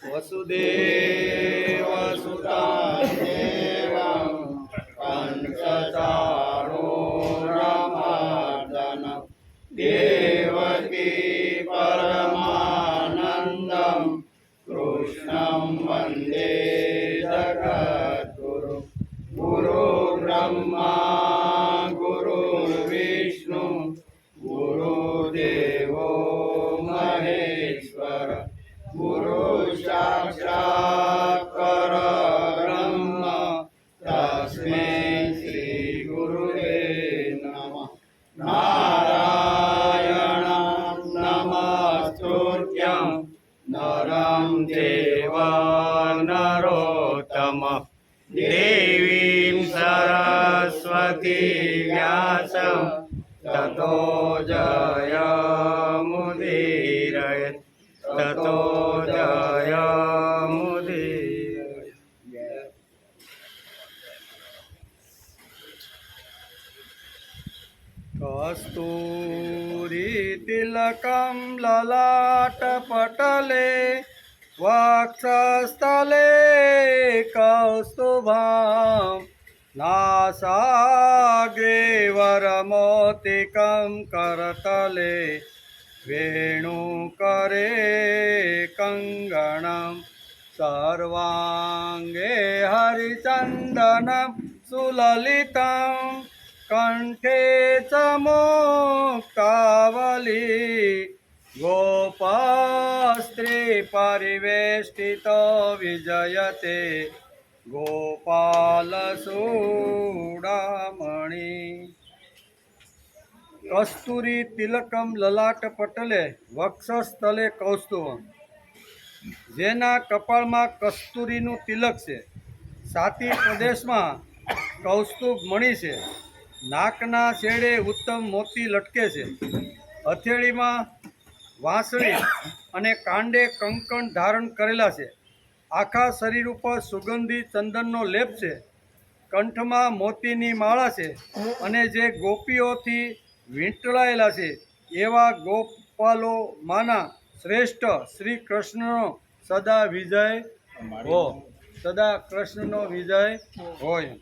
वसुदेवसुतं देवं कंसचाणूरमर्दनं देवकी परमानन्दं कृष्णं वन्दे जगद्गुरुं गुरुर्ब्रह्मा गुरुर्विष्णु गुरुदेवो महेश्वर गुरु साक्षात् परब्रह्म तस्मै श्री गुरुवे नमः। नारायणं नमस्तुभ्यं नरं चैव नरोत्तमं देवीं सरस्वती व्यासं ततो जयमुदीरयेत् ततो जयमुदीरयेत्। कस्तूरितिलकं ललाटपटले वक्षस्थले कौस्तुभं नासाग्रे वरमौक्तिकं करतले वेणुकरे कङ्गणं सर्वाङ्गे हरिचन्दनं सुललितं कंठे च मुक्तावली गोपास्त्री परिवेष्टितो विजयते गोपालचूडामणि। कस्तूरी तिलकम ललाट पटले वक्षस्थले कौस्तुभम। जेना कपाळમાં કસ્તુરીનું તિલક છે, છાતી પ્રદેશમાં કૌસ્તુભ મણિ છે, નાકના છેડે ઉત્તમ મોતી લટકે છે, હથેળીમાં વાંસળી અને કાંડે કંકણ ધારણ કરેલા છે, આખા શરીર ઉપર સુગંધી ચંદનનો લેપ છે, કંઠમાં મોતીની માળા છે અને જે ગોપીઓથી વીંટળાયેલા છે એવા ગોપાલો માના શ્રેષ્ઠ શ્રી કૃષ્ણનો સદા વિજય હો, સદા કૃષ્ણનો વિજય હોય.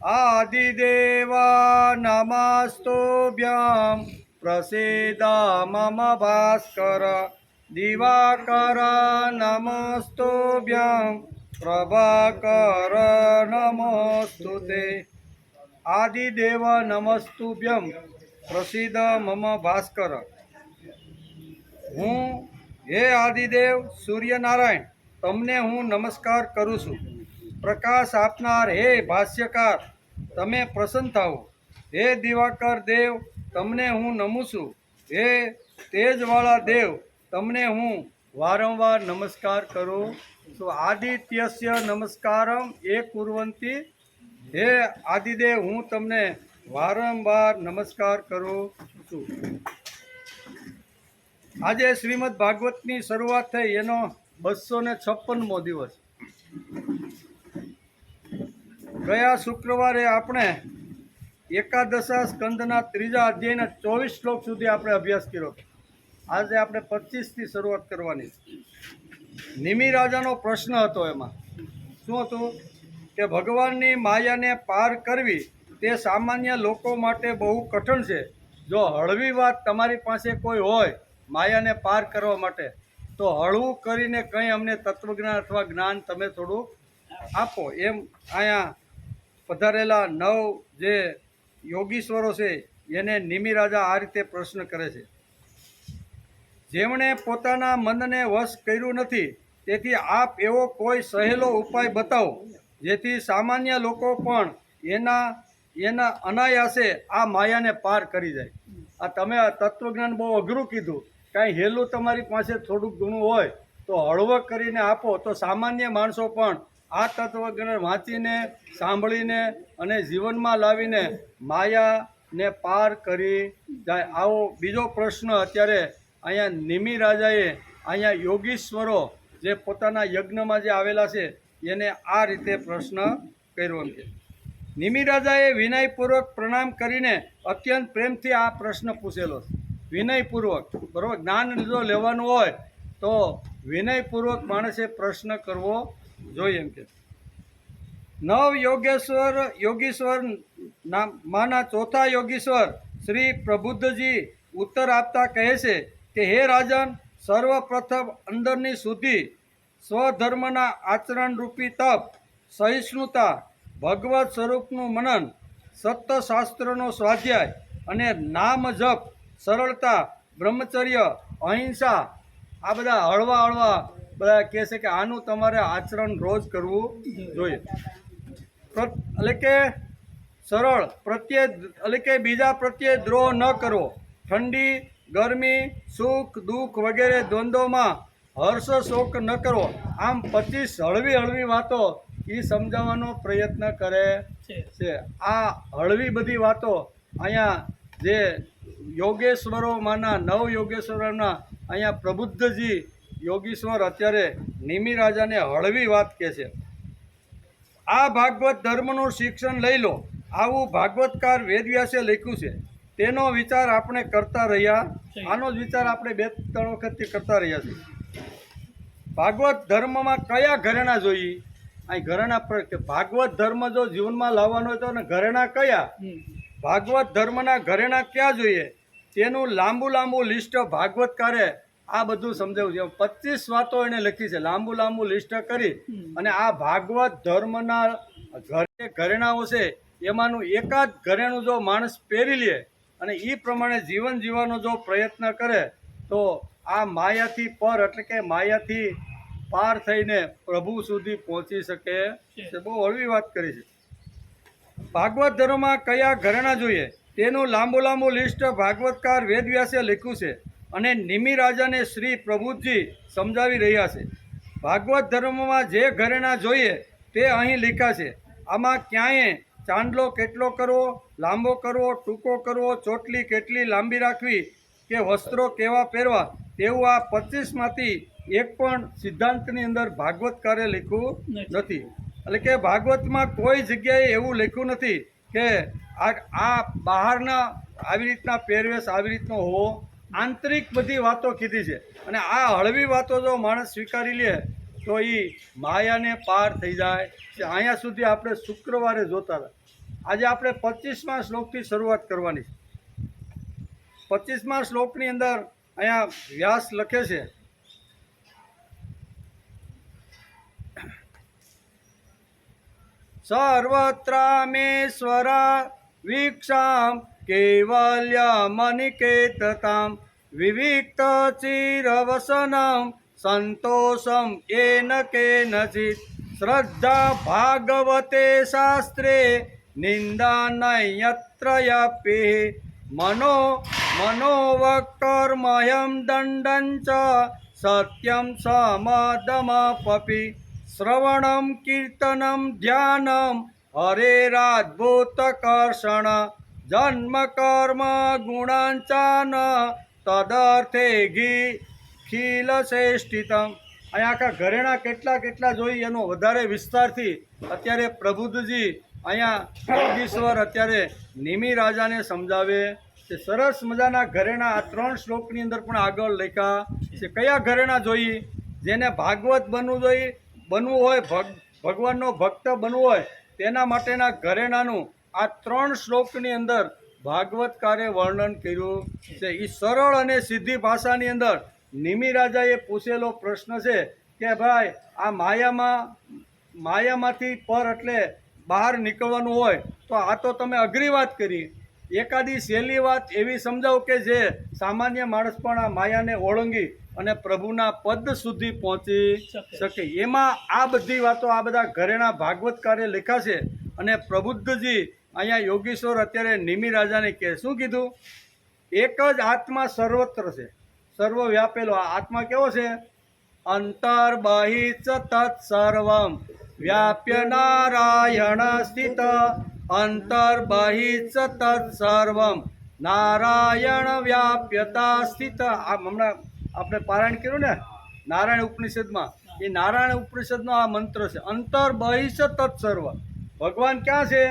આદિદેવા નમસ્તુભ્યં પ્રસીદા મમ ભાસ્કર દિવાકર નમસ્તુભ્યં પ્રભાકર નમોસ્તુતે. આદિદેવ નમસ્તુભ્યં પ્રસિદ્ધ મમ ભાસ્કર. હું હે આદિદેવ સૂર્યનારાયણ તમને હું નમસ્કાર કરું છું. પ્રકાશ આપનાર હે ભાષ્યકાર તમે પ્રસન્ન થાઓ. હે દિવાકર દેવ તમને હું નમું છું. હે તેજવાળા દેવ તમને હું વારંવાર નમસ્કાર કરું છું. આદિત્યસ્ય નમસ્કારમ એ કુર્વંતી. હે આદિદેવ હું તમને વારંવાર નમસ્કાર કરું છું. આજે શ્રીમદ ભાગવતની શરૂઆત થઈ એનો 256મો દિવસ. ગયા શુક્રવારે આપણે એકાદશા સ્કંદના 3જા અધ્યાયના 24 શ્લોક સુધી આપણે અભ્યાસ કર્યો. આજે આપણે 25થી શરૂઆત કરવાની. નિમિ રાજાનો પ્રશ્ન હતો. એમાં શું હતું કે ભગવાનની માયાને પાર કરવી તે સામાન્ય લોકો માટે બહુ કઠણ છે. જો હળવી વાત તમારી પાસે કોઈ હોય માયાને પાર કરવા માટે તો હળવું કરીને કંઈ અમને તત્વજ્ઞાન અથવા જ્ઞાન તમે થોડું આપો. એમ અહીંયા પધારેલા 9 જે યોગીશ્વરો છે એને નિમિ રાજા આ રીતે પ્રશ્ન કરે છે. જેમણે પોતાના મનને વશ કર્યું નથી તેથી આપ એવો કોઈ સહેલો ઉપાય બતાવો જેથી સામાન્ય લોકો પણ એના અનાયાસે આ માયાને પાર કરી જાય. આ તમે તત્વજ્ઞાન બહુ અઘરું કીધું. કાંઈ હેલું તમારી પાસે થોડુંક ઘણું હોય તો હળવો કરીને આપો તો સામાન્ય માણસો પણ આ તત્વજ્ઞાન વાંચીને સાંભળીને અને જીવનમાં લાવીને માયાને પાર કરી જાય. આવો બીજો પ્રશ્ન અત્યારે અહીંયા નિમિ રાજાએ અહીંયા યોગીશ્વરો જે પોતાના યજ્ઞમાં જે આવેલા છે એને આ રીતે પ્રશ્ન કર્યો છે. નિમિ રાજાએ વિનયપૂર્વક પ્રણામ કરીને અત્યંત પ્રેમથી આ પ્રશ્ન પૂછેલો છે. વિનયપૂર્વક, બરાબર. જ્ઞાન જો લેવાનું હોય તો વિનયપૂર્વક માણસે પ્રશ્ન કરવો જોઈએ એમ કે નવ યોગીશ્વર માના ચોથા યોગીશ્વર શ્રી પ્રબુદ્ધજી ઉત્તર આપતા કહે છે કે હે રાજન, સર્વપ્રથમ અંદરની શુદ્ધિ, સ્વધર્મના આચરણ રૂપી તપ, સહિષ્ણુતા, ભગવત સ્વરૂપનું મનન, સત્યશાસ્ત્રનો સ્વાધ્યાય અને નામ જપ, સરળતા, બ્રહ્મચર્ય, અહિંસા, આ બધા હળવા બધા કહે છે કે આનું તમારે આચરણ રોજ કરવું જોઈએ. એટલે કે સરળ પ્રત્યે, એટલે કે બીજા પ્રત્યે દ્રોહ ન કરવો, ઠંડી ગરમી સુખ દુઃખ વગેરે દ્વંદ્વમાં હર્ષ શોક ન કરવો. આમ 25 હળવી વાતો એ સમજાવવાનો પ્રયત્ન કરે છે. આ હળવી બધી વાતો અહીંયા જે યોગેશ્વરોમાંના 9 યોગેશ્વરોના અહીંયા પ્રબુદ્ધજી યોગીશ્વર અત્યારે નિમિ રાજાને હળવી વાત કહે છે. આ ભાગવત ધર્મનું શિક્ષણ લઈ લો, આવું ભાગવતકાર વેદવ્યાસે લખ્યું છે. તેનો વિચાર આપણે કરતા રહ્યા, આનો જ વિચાર આપણે 2-3 વખતથી કરતા રહ્યા છીએ. ભાગવત ધર્મમાં કયા ઘરેણા જોઈએ? અહીં ઘરેણા પર કે ભાગવત ધર્મ જો જીવનમાં લાવવાનો હોય તો ને ઘરેણા કયા? ભાગવત ધર્મના ઘરેણા ક્યાં જોઈએ તેનું લાંબુ લિસ્ટ ભાગવતકારે આ બધું સમજાવ્યું છે. 25 વાતો એને લખી છે, લાંબુ લિસ્ટ કરી અને આ ભાગવત ધર્મના ઘરેણાઓ છે એમાંનું એકાદ ઘરેણું જો માણસ પહેરી લે અને એ પ્રમાણે જીવન જીવવાનો જો પ્રયત્ન કરે તો આ માયાથી પર, એટલે કે માયાથી પાર થઈને પ્રભુ સુધી પહોંચી શકે છે. બહુ હળવી વાત કરી છે. ભાગવત ધર્મમાં કયા ઘરેણા જોઈએ તેનું લાંબુ લિસ્ટ ભાગવતકાર વેદવ્યાસે લખ્યું છે અને નિમિ રાજાને શ્રી પ્રભુજી સમજાવી રહ્યા છે. ભાગવત ધર્મમાં જે ઘરેણા જોઈએ તે અહીં લખ્યા છે. આમાં ક્યાંય ચાંદલો કેટલો કરવો, લાંબો કરવો, ટૂંકો કરવો, ચોટલી કેટલી લાંબી રાખવી કે વસ્ત્રો કેવા પહેરવા તેવું આ 25માંથી એક પણ સિદ્ધાંતની અંદર ભાગવતકારે લખ્યું નથી. એટલે કે ભાગવતમાં કોઈ જગ્યાએ એવું લખ્યું નથી કે આ બહારના આવી રીતના પહેરવેશ આવી રીતનો હોવો. આંતરિક બધી વાતો કીધી છે અને આ હળવી વાતો જો માણસ સ્વીકારી લે તો એ માયાને પાર થઈ જાય છે. અહીંયા સુધી આપણે શુક્રવારે જોતા હતા. આજે આપણે 25મા શ્લોકથી શરૂઆત કરવાની છે. 25મા શ્લોકની અંદર અહીંયા વ્યાસ લખે છે સર્વત્રામેશ્વરા વીક્ષામ કેવલ્યમનિકેતતામ વિવિક્ત ચિરવસનમ સંતોષમ એન કેનચિત શ્રદ્ધા ભાગવતે શાસ્ત્રે નિંદા નયત્ર યપી મનોવકર્મયમ દંડં ચ સત્યમ સમદમપી શ્રવણમ કીર્તનમ ધ્યાનમ હરેરાદ્ભુતકર્ષણ જન્મ કર્મ ગુણાંચાન તદર્થે ખીલશેષ્ટિતમ. અહીંયા આખા ઘરેણા કેટલા જોઈએ એનો વધારે વિસ્તારથી અત્યારે પ્રબુદ્ધજી અહીંયા યોગીશ્વર અત્યારે નિમિ રાજાને સમજાવે છે. સરસ મજાના ઘરેણા આ 3 શ્લોકની અંદર પણ આગળ લખ્યા છે. કયા ઘરેણા જોઈએ? જેને ભાગવત બનવું હોય, ભગવાનનો ભક્ત બનવું હોય તેના માટેના ઘરેણાનું આ 3 શ્લોકની અંદર ભાગવતકારે વર્ણન કર્યું છે. એ સરળ અને સીધી ભાષાની અંદર નિમિ રાજાએ પૂછેલો પ્રશ્ન છે કે ભાઈ આ માયામાંથી પર એટલે બહાર નીકળવાનું હોય તો આ તો તમે અઘરી વાત કરી. એકાદી સહેલી વાત એવી સમજાવો કે જે સામાન્ય માણસ પણ આ માયાને ઓળંગી અને પ્રભુના પદ સુધી પહોંચી શકે. એમાં આ બધી વાતો, આ બધા ઘરેણા ભાગવતકારે લખ્યા છે અને પ્રબુદ્ધજી અહીંયા યોગીશ્વર અત્યારે નિમિ રાજાને કહે શું કીધું? એક જ આત્મા સર્વત્ર છે, સર્વ વ્યાપેલો. આ આત્મા કેવો છે? અંતર બહિ તત્ સર્વમ વ્યાપ્ય નારાયણ સ્થિત અંતર બહિ તત્ સર્વમ નારાયણ વ્યાપ્યતા સ્થિત. આ હમણાં આપણે પારાયણ કર્યું ને નારાયણ ઉપનિષદમાં, એ નારાયણ ઉપનિષદનો આ મંત્ર છે. અંતર બહિ તત્ સર્વ. ભગવાન ક્યાં છે?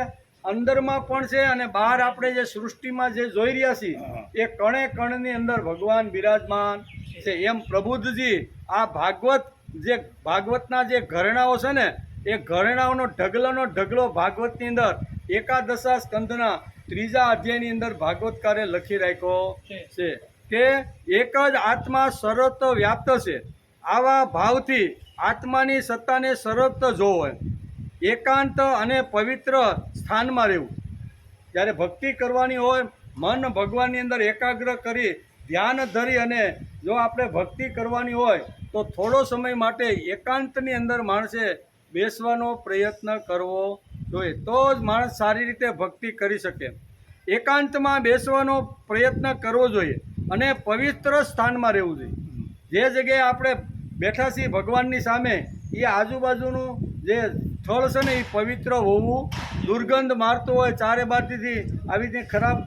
અંદરમાં પણ છે અને બહાર આપણે જે સૃષ્ટિમાં જે જોઈ રહ્યા છીએ એ કણે કણની અંદર ભગવાન બિરાજમાન છે. એમ પ્રબુદ્ધજી આ ભાગવતના જે ઘરેણાઓ છે ને એ ઘરેણાઓનો ઢગલો ભાગવતની અંદર એકાદશા સ્કંધના 3જા અધ્યાયની અંદર ભાગવતકારે લખી રાખ્યો છે કે એક જ આત્મા સર્વત્ર વ્યાપ્ત છે. આવા ભાવથી આત્માની સત્તાને સર્વત્ર જોવો, એકાંત અને પવિત્ર સ્થાનમાં રહેવું. જ્યારે ભક્તિ કરવાની હોય, મન ભગવાનની અંદર એકાગ્ર કરી ધ્યાન ધરી અને જો આપણે ભક્તિ કરવાની હોય તો થોડો સમય માટે એકાંતની અંદર માણસે બેસવાનો પ્રયત્ન કરવો જોઈએ, તો જ માણસ સારી રીતે ભક્તિ કરી શકે. એકાંતમાં બેસવાનો પ્રયત્ન કરવો જોઈએ અને પવિત્ર સ્થાનમાં રહેવું જોઈએ. જે જગ્યાએ આપણે બેઠા છીએ ભગવાનની સામે એ આજુબાજુનું જે સ્થળ છે ને એ પવિત્ર હોવું. દુર્ગંધ મારતું હોય, ચારે બાજુથી આવી રીતે ખરાબ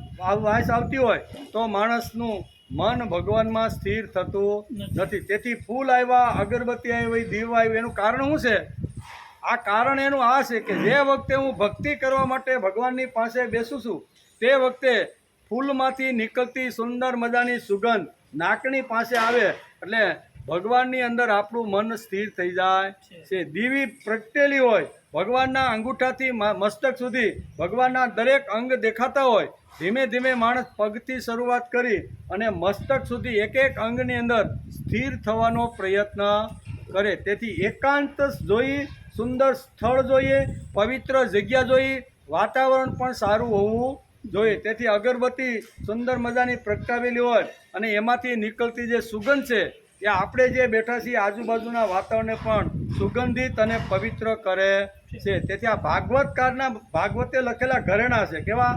વાસ આવતી હોય તો માણસનું મન ભગવાનમાં સ્થિર થતું નથી. તેથી ફૂલ આવ્યા, અગરબત્તી આવી, દીવ આવ્યું, એનું કારણ શું છે? આ કારણ એનું આ છે કે જે વખતે હું ભક્તિ કરવા માટે ભગવાનની પાસે બેસું છું તે વખતે ફૂલમાંથી નીકળતી સુંદર મજાની સુગંધ નાકની પાસે આવે એટલે ભગવાનની અંદર આપણું મન સ્થિર થઈ જાય છે. દીવી પ્રગટેલી હોય, ભગવાનના અંગૂઠાથી મસ્તક સુધી ભગવાનના દરેક અંગ દેખાતા હોય, ધીમે ધીમે માણસ પગથી શરૂઆત કરી અને મસ્તક સુધી એક એક અંગની અંદર સ્થિર થવાનો પ્રયત્ન કરે. તેથી એકાંત જોઈ, સુંદર સ્થળ જોઈએ, પવિત્ર જગ્યા જોઈ, વાતાવરણ પણ સારું હોવું જોઈએ. તેથી અગરબત્તી સુંદર મજાની પ્રગટાવેલી હોય અને એમાંથી નીકળતી જે સુગંધ છે એ આપણે જે બેઠા છીએ આજુબાજુના વાતાવરણને પણ સુગંધિત અને પવિત્ર કરે છે. તેથી આ ભાગવતે લખેલા ઘરેણા છે. કેવા?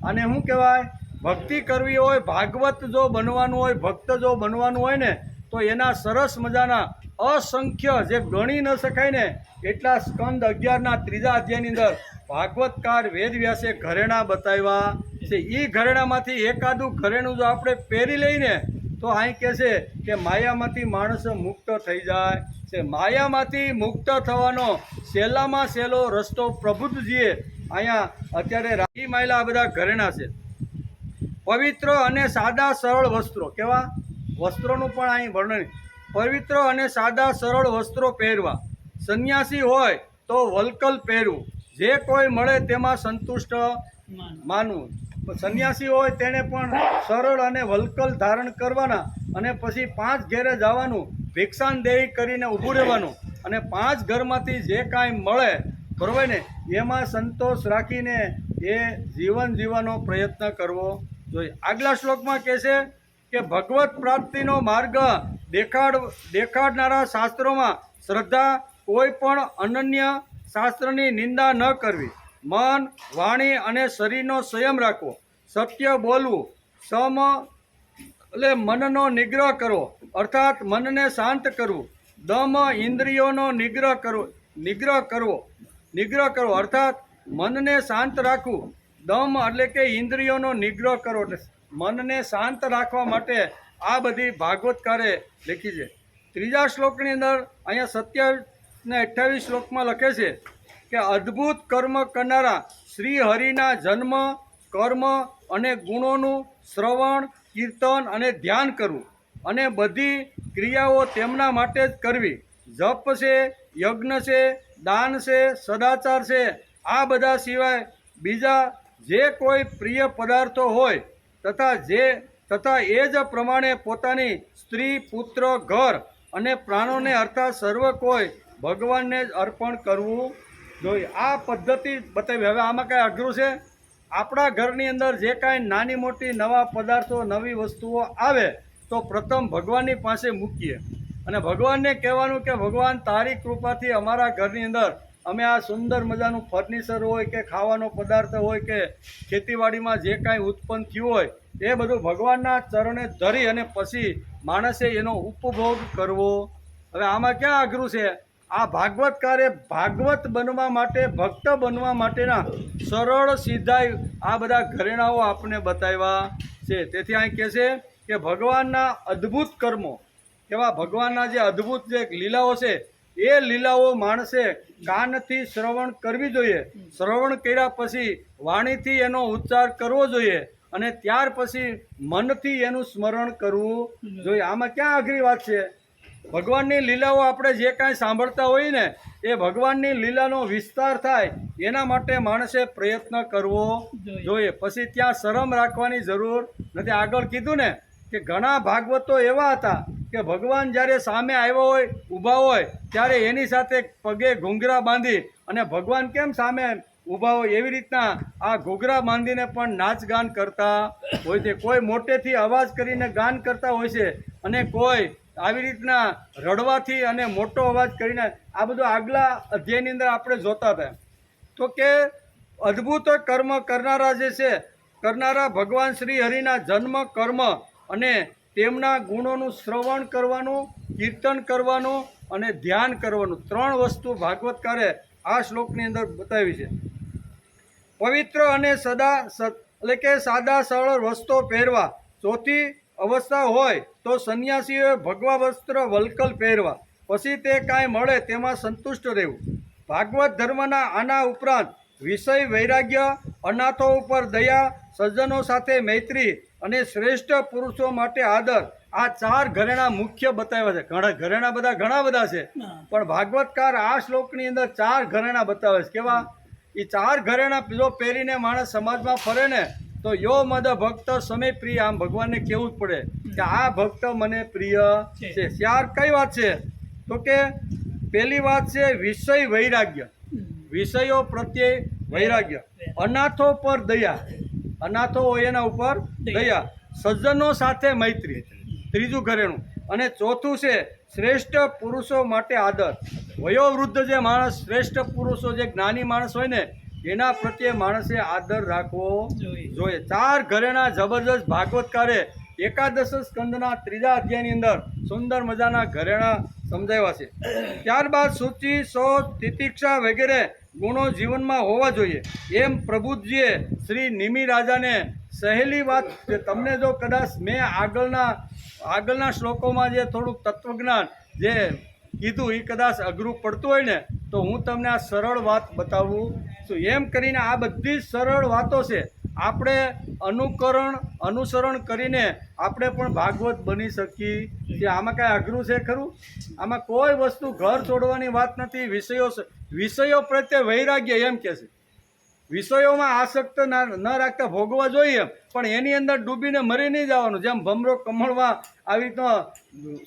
અને શું કહેવાય? ભક્તિ કરવી હોય, ભાગવત જો બનવાનું હોય, ભક્ત જો બનવાનું હોય ને તો એના સરસ મજાના અસંખ્ય જે ગણી ન શકાય ને એટલા સ્કંદ 11ના 3જા અધ્યાયની અંદર ભાગવતકાર વેદવ્યાસે ઘરેણા બતાવ્યા છે. એ ઘરેણામાંથી એકાદું ઘરેણું જો આપણે પહેરી લઈને તો અહીં કહે છે કે માયામાંથી માણસ મુક્ત થઈ જાય છે. માયામાંથી મુક્ત થવાનો સહેલામાં સહેલો રસ્તો પ્રબુદ્ધજીએ અહીંયા અત્યારે રાખી માયલા આ બધા ઘરેણા છે. પવિત્ર અને સાદા સરળ વસ્ત્રો. કેવા? વસ્ત્રોનું પણ અહીં વર્ણન. પવિત્ર અને સાદા સરળ વસ્ત્રો પહેરવા. સંન્યાસી હોય તો વલ્કલ પહેરવું. જે કોઈ મળે તેમાં સંતુષ્ટ માનવું. સંન્યાસી હોય તેને પણ સરળ અને વલ્કલ ધારણ કરવાના અને પછી 5 ઘેરે જવાનું, ભિક્ષાનદેહી કરીને ઊભું રહેવાનું અને 5 ઘરમાંથી જે કાંઈ મળે બરોબર ને એમાં સંતોષ રાખીને એ જીવન જીવવાનો પ્રયત્ન કરવો જોઈએ. આગલા શ્લોકમાં કહે છે કે ભગવત પ્રાપ્તિનો માર્ગ દેખાડનારા શાસ્ત્રોમાં શ્રદ્ધા, કોઈ પણ અનન્ય શાસ્ત્રની નિંદા ન કરવી, મન, વાણી અને શરીરનો સંયમ રાખવો, સત્ય બોલવું, એટલે મનનો નિગ્રહ કરવો અર્થાત મનને શાંત કરવું, દમ ઇન્દ્રિયોનો નિગ્રહ કરવો અર્થાત મનને શાંત રાખવું. દમ એટલે કે ઇન્દ્રિયોનો નિગ્રહ કરવો એટલે મનને શાંત રાખવા માટે આ બધી ભાગવતકારે લખી છે. 3જા શ્લોકની અંદર અહીંયા 27 ને 28 શ્લોકમાં લખે છે કે અદ્ભુત કર્મ કરનારા શ્રી હરિના જન્મ, કર્મ અને ગુણોનું શ્રવણ, કીર્તન અને ધ્યાન કરવું અને બધી ક્રિયાઓ તેમના માટે જ કરવી. જપ છે, યજ્ઞ છે, દાન છે, સદાચાર છે, આ બધા સિવાય બીજા જે કોઈ પ્રિય પદાર્થો હોય તથા એ જ પ્રમાણે પોતાની સ્ત્રી, પુત્ર, ઘર અને પ્રાણોને અર્થાત સર્વ કોઈ ભગવાનને જ અર્પણ કરવું જોઈએ. આ પદ્ધતિ બતાવી. હવે આમાં કાંઈ અઘરું છે? આપણા ઘરની અંદર જે કાંઈ નાની મોટી નવા પદાર્થો, નવી વસ્તુઓ આવે તો પ્રથમ ભગવાનની પાસે મૂકીએ અને ભગવાનને કહેવાનું કે ભગવાન તારી કૃપાથી અમારા ઘરની અંદર અમે આ સુંદર મજાનું ફર્નિચર હોય કે ખાવાનો પદાર્થ હોય કે ખેતીવાડીમાં જે કાંઈ ઉત્પન્ન થયું હોય એ બધું ભગવાનના ચરણે ધરી અને પછી માણસે એનો ઉપભોગ કરવો. હવે આમાં ક્યાં અઘરું છે? આ ભાગવતકારે ભાગવત બનવા માટે, ભક્ત બનવા માટેના સરળ સીધા આ બધા ઘરેણાઓ આપણને બતાવ્યા છે. તેથી અહીં કહે છે કે ભગવાનના અદ્ભુત કર્મો, કેવા? ભગવાનના જે અદ્ભુત જે લીલાઓ છે એ લીલાઓ માણસે કાનથી શ્રવણ કરવી જોઈએ. શ્રવણ કર્યા પછી વાણીથી એનો ઉચ્ચાર કરવો જોઈએ અને ત્યાર પછી મનથી એનું સ્મરણ કરવું જોઈએ. આમાં ક્યાં અઘરી વાત છે? ભગવાનની લીલાઓ આપણે જે કાંઈ સાંભળતા હોઈએ ને એ ભગવાનની લીલાનો વિસ્તાર થાય એના માટે માણસે પ્રયત્ન કરવો જોઈએ. પછી ત્યાં શરમ રાખવાની જરૂર નથી. આગળ કીધું ને કે ઘણા ભાગવતો એવા હતા કે ભગવાન જ્યારે સામે આવ્યો હોય ઊભા હોય ત્યારે એની સાથે પગે ઘૂંઘરા બાંધી અને ભગવાન કેમ સામે ઊભા હોય એવી રીતના આ ઘૂઘરા બાંધીને પણ નાચગાન કરતા હોય છે. કોઈ મોટેથી અવાજ કરીને ગાન કરતા હોય છે અને કોઈ આવી રીતના રડવાથી અને મોટો અવાજ કરીને. આ બધું આગલા અધ્યાયની અંદર આપણે જોતા હતા. તો કે અદ્ભુત કર્મ કરનારા જે છે કરનારા ભગવાન શ્રી હરિના જન્મ કર્મ અને તેમના ગુણોનું શ્રવણ કરવાનું, કીર્તન કરવાનું અને ધ્યાન કરવાનું, 3 વસ્તુ ભાગવતકારે આ શ્લોકની અંદર બતાવી છે. પવિત્ર અને એટલે કે સાદા સરળ વસ્ત્રો પહેરવા. ચોથી અવસ્થા હોય તો સંન્યાસીઓએ ભગવા વસ્ત્ર વલ્કલ પહેરવા. પછી તે કાંઈ મળે તેમાં સંતુષ્ટ રહેવું. ભાગવત ધર્મના આના ઉપરાંત વિષય વૈરાગ્ય, અનાથો ઉપર દયા, સજ્જનો સાથે મૈત્રી અને શ્રેષ્ઠ પુરુષો માટે આદર, આ 4 ઘરેણા મુખ્ય બતાવ્યા છે. ઘરેણા ઘણા બધા છે, પણ ભાગવતકાર આ શ્લોકની અંદર 4 ઘરેણા બતાવે છે. કેવા? એ 4 ઘરેણા જો પહેરીને માણસ સમાજમાં ફરે ને તો યો મદ ભક્ત સમે પ્રિય, આમ ભગવાનને કહેવું જ પડે કે આ ભક્ત મને પ્રિય છે. 4 કઈ વાત છે? તો કે પહેલી વાત છે વિષય વૈરાગ્ય, વિષયો પ્રત્યે વૈરાગ્ય. અનાથો પર દયા, અનાથો હોય એના ઉપર દયા. સજ્જનો સાથે મૈત્રી, ત્રીજું ઘરેણું. અને ચોથું છે શ્રેષ્ઠ પુરુષો માટે આદર. વયોવૃદ્ધ જે માણસ, શ્રેષ્ઠ પુરુષો જે જ્ઞાની માણસ હોય ને એના પ્રત્યે માણસે આદર રાખવો જોઈએ. 4 ઘરેણા જબરજસ્ત ભાગવતકારે એકાદશ સ્કંદના 3જા અધ્યાયની અંદર સુંદર મજાના ઘરેણા સમજાવ્યા છે. ત્યારબાદ સૂચિ, શૌચ, તિતિક્ષા વગેરે ગુણો જીવનમાં હોવા જોઈએ. એમ પ્રબુદ્ધજીએ શ્રી નિમિ રાજાને સહેલી વાત, તમને જો કદાચ મેં આગળના શ્લોકોમાં જે થોડુંક તત્વજ્ઞાન જે કીધું એ કદાચ અઘરું પડતું હોય ને તો હું તમને આ સરળ વાત બતાવું છું. એમ કરીને આ બધી જ સરળ વાતો છે. આપણે અનુસરણ કરીને આપણે પણ ભાગવત બની શકીએ છીએ. આમાં કાંઈ અઘરું છે ખરું? આમાં કોઈ વસ્તુ ઘર છોડવાની વાત નથી. વિષયો પ્રત્યે વૈરાગ્ય એમ કે છે. વિષયોમાં આસક્ત ન રાખતા ભોગવા જોઈએ, પણ એની અંદર ડૂબીને મરી નહીં જવાનું. જેમ ભમરો કમળમાં આવી રીતનો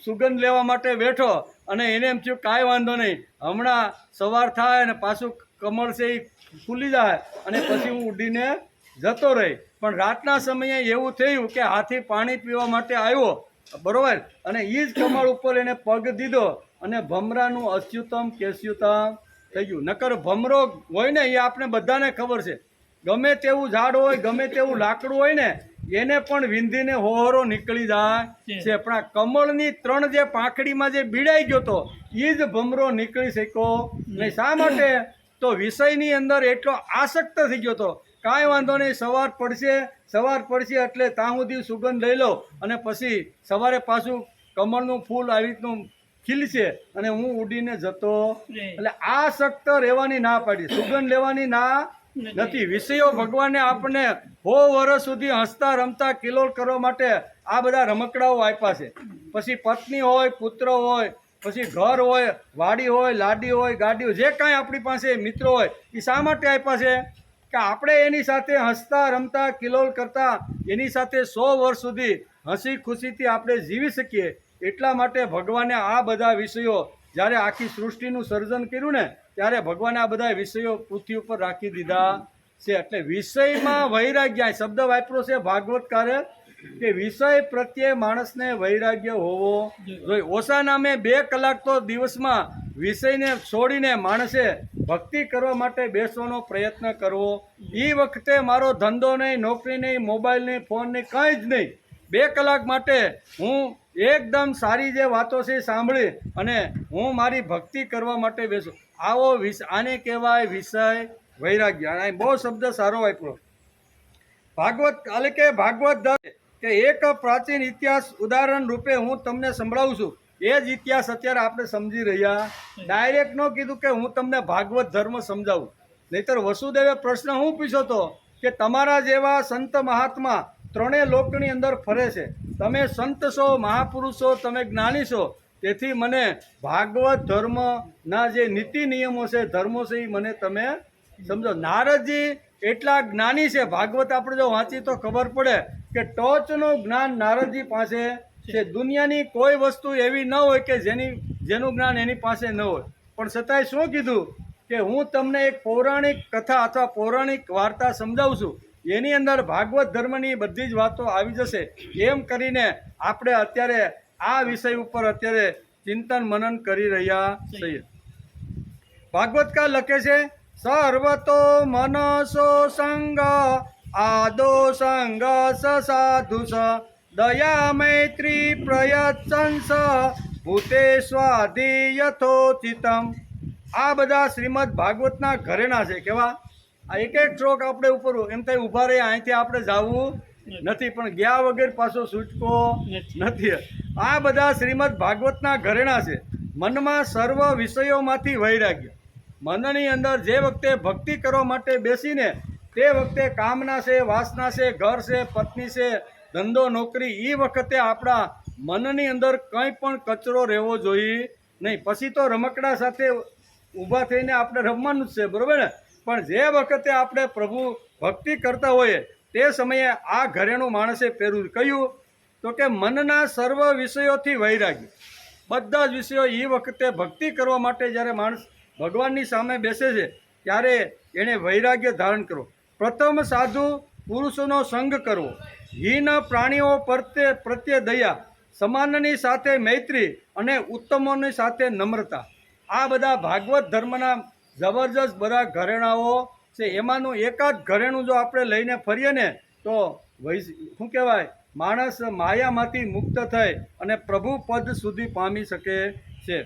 સુગંધ લેવા માટે બેઠો અને એને એમ થયું કાંઈ વાંધો નહીં, હમણાં સવાર થાય અને પાછું કમળ છે એ ખુલી જાય અને પછી હું ઉડીને જતો રહી. પણ રાતના સમયે એવું થયું કે હાથી પાણી પીવા માટે આવ્યો, બરોબર, અને એ જ કમળ ઉપર એને પગ દીધો અને ભમરાનું અચ્યુતમ કેસ્યુતમ થઈ ગયું. નકર ભમરો હોય ને એ આપણે બધાને ખબર છે, ગમે તેવું ઝાડ હોય, ગમે તેવું લાકડું હોય ને એને પણ વિંધીને હોહરો નીકળી જાય છે. પણ આ કમળની 3 જે પાંખડીમાં જે બીડાઈ ગયો તો એ જ ભમરો નીકળી શક્યો નહીં. શા માટે? તો વિષયની અંદર એટલો આસક્ત થઈ ગયો હતો. કાંઈ વાંધો નહીં, સવાર પડશે એટલે ત્યાં સુધી સુગંધ લઈ લો અને પછી સવારે પાછું કમળનું ફૂલ આવી રીતનું ખીલશે અને હું ઉડીને જતો. એટલે આસક્ત રહેવાની ના પાડી, સુગંધ લેવાની ના નથી. વિષયો ભગવાને આપણને 100 વર્ષ સુધી હસતા રમતા કિલોલ કરવા માટે આ બધા રમકડાઓ આપ્યા છે. પછી પત્ની હોય, પુત્ર હોય, પછી ઘર હોય, વાડી હોય, લાડી હોય, ગાડી હોય, જે કાંઈ આપણી પાસે મિત્રો હોય એ શા માટે આપ્યા છે? કે આપણે એની સાથે હસતા રમતા કિલોલ કરતા એની સાથે 100 વર્ષ સુધી હસી ખુશીથી આપણે જીવી શકીએ. એટલા માટે ભગવાને આ બધા વિષયો, જ્યારે આખી સૃષ્ટિનું સર્જન કર્યું ને ત્યારે ભગવાને આ બધા વિષયો પૃથ્વી ઉપર રાખી દીધા છે. એટલે વિષયમાં વૈરાગ્ય શબ્દ વાપરો છે ભાગવતકારે કે વિષય પ્રત્યે માણસને વૈરાગ્ય હોવો જોઈએ. ઓછા નામે 2 કલાક તો દિવસમાં વિષયને છોડીને માણસે ભક્તિ કરવા માટે બેસવાનો પ્રયત્ન કરવો. એ વખતે મારો ધંધો નહીં, નોકરી નહીં, મોબાઈલ નહીં, ફોન નહીં, કંઈ જ નહીં. 2 કલાક માટે હું એકદમ સારી જે વાતો છે સાંભળી અને હું મારી ભક્તિ કરવા માટે બેસું. આને કહેવાય વિષય વૈરાગ્ય. અને બહુ શબ્દ સારો વાપરો. ભાગવત એટલે કે ભાગવત ધર્મ કે એક પ્રાચીન ઇતિહાસ ઉદાહરણ રૂપે હું તમને સંભળાવું છું. એ જ ઇતિહાસ અત્યારે આપણે સમજી રહ્યા. ડાયરેક્ટ ન કીધું કે હું તમને ભાગવત ધર્મ સમજાવું. નહીતર વસુદેવે પ્રશ્ન હું પૂછ્યો હતો કે તમારા જેવા સંત મહાત્મા ત્રણેય લોકની અંદર ફરે છે. તમે સંત છો, મહાપુરુષો, તમે જ્ઞાની છો, તેથી મને ભાગવત ધર્મના જે નીતિ નિયમો છે, ધર્મો છે, એ મને તમે સમજો. નારદજી એટલા જ્ઞાની છે. ભાગવત આપણે જો વાંચી તો ખબર પડે કે ટોચનું જ્ઞાન નારદજી પાસે છે. દુનિયાની કોઈ વસ્તુ એવી ન હોય કે જેનું જ્ઞાન એની પાસે ન હોય. પણ છતાંય શું કીધું કે હું તમને એક પૌરાણિક કથા અથવા પૌરાણિક વાર્તા સમજાવું છું, એની અંદર ભાગવત ધર્મની બધી જ વાતો આવી જશે. એમ કરીને આપણે અત્યારે આ વિષય ઉપર અત્યારે ચિંતન મનન કરી રહ્યા છીએ. ભાગવતકાર લખે છે, સર્વતો મનસો સંગ આદો સંગ સાધુ સ દયા મૈત્રી પ્રયત્સંસ ભૂતે સ્વાધિ યથોચિતમ. આ બધા શ્રીમદ ભાગવતના ઘરેણા છે. કેવા? આ એક એક શ્લોક આપણે ઉપર એમ થાય ઊભા રહી અહીંથી આપણે જવું નથી, પણ ગયા વગર પાછો છૂટકો નથી. આ બધા શ્રીમદ ભાગવતના ઘરેણા છે. મનમાં સર્વ વિષયોમાંથી વૈરાગ્ય. મનની અંદર જે વખતે ભક્તિ કરવા માટે બેસીને તે વખતે કામના છે, વાસના છે, ઘર છે, પત્ની છે, ધંધો, નોકરી, એ વખતે આપણા મનની અંદર કંઈ પણ કચરો રહેવો જોઈએ નહીં. પછી તો રમકડા સાથે ઊભા થઈને આપણે રમવાનું જ છે, બરાબર ને? પણ જે વખતે આપણે પ્રભુ ભક્તિ કરતા હોઈએ તે સમયે આ ઘરેણું માણસે પહેરવું. કયું? તો કે મનના સર્વ વિષયોથી વૈરાગ્ય. બધા જ વિષયો એ વખતે ભક્તિ કરવા માટે જ્યારે માણસ ભગવાનની સામે બેસે છે ત્યારે એણે વૈરાગ્ય ધારણ કરો. પ્રથમ સાધુ પુરુષોનો સંગ કરવો, હીન પ્રાણીઓ પ્રત્યે દયા, સમાનની સાથે મૈત્રી અને ઉત્તમોની સાથે નમ્રતા. આ બધા ભાગવત ધર્મના જબરજસ્ત બધા ઘરેણાઓ છે. એમાંનું એકાદ ઘરેણું જો આપણે લઈને ફરીએ ને તો શું કહેવાય, માણસ માયામાંથી મુક્ત થઈ અને પ્રભુ પદ સુધી પામી શકે છે.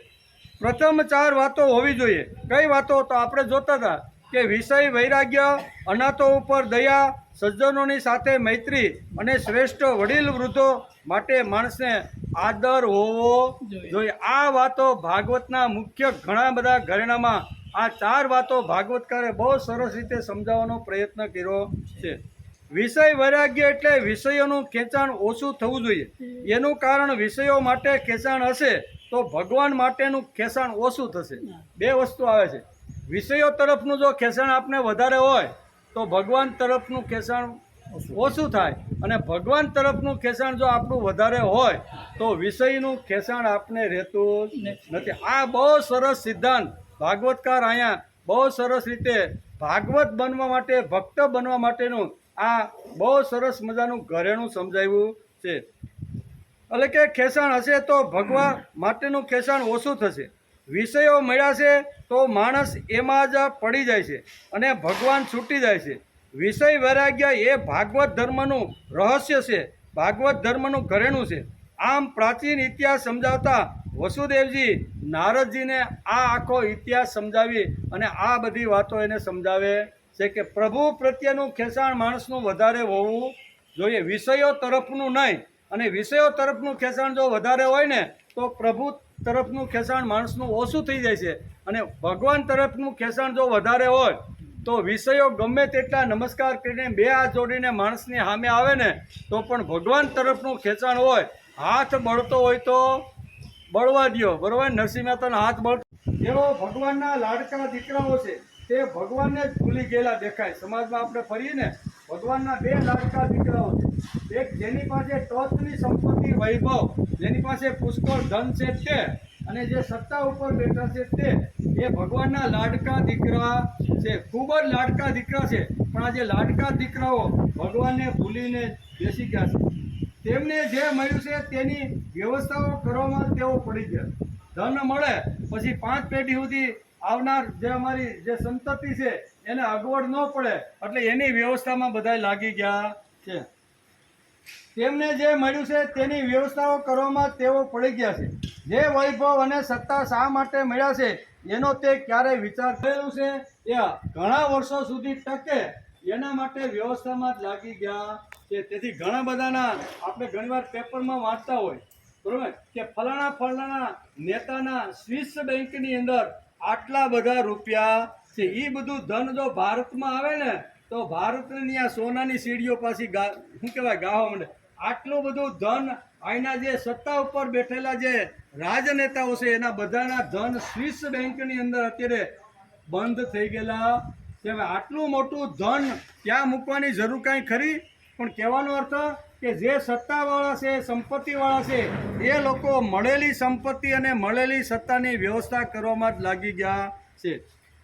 પ્રથમ 4 વાતો હોવી જોઈએ. કઈ વાતો? તો આપણે જોતા હતા કે વિષય વૈરાગ્ય, અનાથો ઉપર દયા, સજ્જનોની સાથે મૈત્રી અને શ્રેષ્ઠ વડીલ વૃદ્ધો માટે માણસને આદર હોવો જોઈએ. આ વાતો ભાગવતના મુખ્ય ઘણા બધા ઘરેણામાં આ 4 વાતો ભાગવતકારે બહુ સરસ રીતે સમજાવવાનો પ્રયત્ન કર્યો છે. વિષય વૈરાગ્ય એટલે વિષયોનું ખેંચાણ ઓછું થવું જોઈએ. એનું કારણ વિષયો માટે ખેંચાણ હશે તો ભગવાન માટેનું ખેંચાણ ઓછું થશે. 2 વસ્તુ આવે છે. વિષયો તરફનું જો ખેંચાણ આપણે વધારે હોય તો ભગવાન તરફનું ખેંચાણ ઓછું થાય, અને ભગવાન તરફનું ખેંચાણ જો આપણું વધારે હોય તો વિષયનું ખેંચાણ આપણે રહેતું નથી. આ બહુ સરસ સિદ્ધાંત ભાગવતકાર અહીંયા બહુ સરસ રીતે ભાગવત બનવા માટે, ભક્ત બનવા માટેનું આ બહુ સરસ મજાનું ઘરેણું સમજાવ્યું છે. એટલે કે ખેંચાણ હશે તો ભગવાન માટેનું ખેંચાણ ઓછું થશે. વિષયો મળ્યા છે તો માણસ એમાં જ પડી જાય છે અને ભગવાન છૂટી જાય છે. વિષય વૈરાગ્ય એ ભાગવત ધર્મનું રહસ્ય છે, ભાગવત ધર્મનું ઘરેણું છે. આમ પ્રાચીન ઇતિહાસ સમજાવતા વસુદેવજી નારદજીને આ આખો ઇતિહાસ સમજાવી અને આ બધી વાતો એને સમજાવે છે કે પ્રભુ પ્રત્યેનું ખેંચાણ માણસનું વધારે હોવું જોઈએ, વિષયો તરફનું નહીં. અને વિષયો તરફનું ખેંચાણ જો વધારે હોય ને તો પ્રભુ તરફનું ખેંચાણ માણસનું ઓછું થઈ જાય છે, અને ભગવાન તરફનું ખેંચાણ જો વધારે હોય તો વિષયો ગમે તેટલા નમસ્કાર કરીને 2 હાથ જોડીને માણસની સામે આવે ને તો પણ ભગવાન તરફનું ખેંચાણ હોય. હાથ બળતો હોય તો બળવા દ્યો, બરાબર? નરસિંહ મહેતાના હાથ બળતો. એવો ભગવાનના લાડકા દીકરાઓ છે તે ભગવાનને જ ભૂલી ગયેલા દેખાય. સમાજમાં આપણે ફરીએ ને ભગવાનના 2 લાડકા દીકરાઓ છે. એક જેની પાસે ટોચની સંપત્તિ, વૈભવ, જેની પાસે પુષ્કળ ધન છે તે, અને જે સત્તા ઉપર બેઠા છે તે, એ ભગવાનના લાડકા દીકરા છે. ખૂબ જ લાડકા દીકરા છે. પણ આ જે લાડકા દીકરાઓ ભગવાનને ભૂલીને બેસી ગયા છે. તેમને જે મળ્યું છે તેની વ્યવસ્થાઓ કરવામાં તેઓ પડી ગયા. ધન મળે પછી 5 પેઢી સુધી આવનાર જે અમારી જે સંતતિ છે એને અગવડ ન પડે એટલે એની વ્યવસ્થામાં બધા લાગી ગયા છે. તેમને જે મળ્યું છે તેની વ્યવસ્થાઓ કરવામાં તેઓ પડી ગયા છે. જે વૈભવ અને સત્તા શા માટે મળ્યા છે એનો તે ક્યારેય વિચાર કરેલું છે એ ઘણા વર્ષો સુધી ટકે એના માટે વ્યવસ્થામાં જ લાગી ગયા છે. તેથી ઘણા બધાના આપણે ઘણીવાર પેપરમાં વાંચતા હોય, બરાબર, કે ફલાણા નેતાના સ્વિસ બેંકની અંદર આટલા બધા રૂપિયા છે. એ બધું ધન જો ભારતમાં આવે ને તો ભારતની આ સોનાની સીડીઓ પાછી શું કહેવાય ગાવા માંડે. આટલું બધું ધન અહીંના જે સત્તા ઉપર બેઠેલા જે રાજનેતાઓ છે એના બધાના ધન સ્વિસ બેંકની અંદર અત્યારે બંધ થઈ ગયેલા છે. આટલું મોટું ધન ત્યાં મૂકવાની જરૂર કાંઈ ખરી? પણ કહેવાનો અર્થ કે જે સત્તાવાળા છે, સંપત્તિવાળા છે, એ લોકો મળેલી સંપત્તિ અને મળેલી સત્તાની વ્યવસ્થા કરવામાં જ લાગી ગયા છે.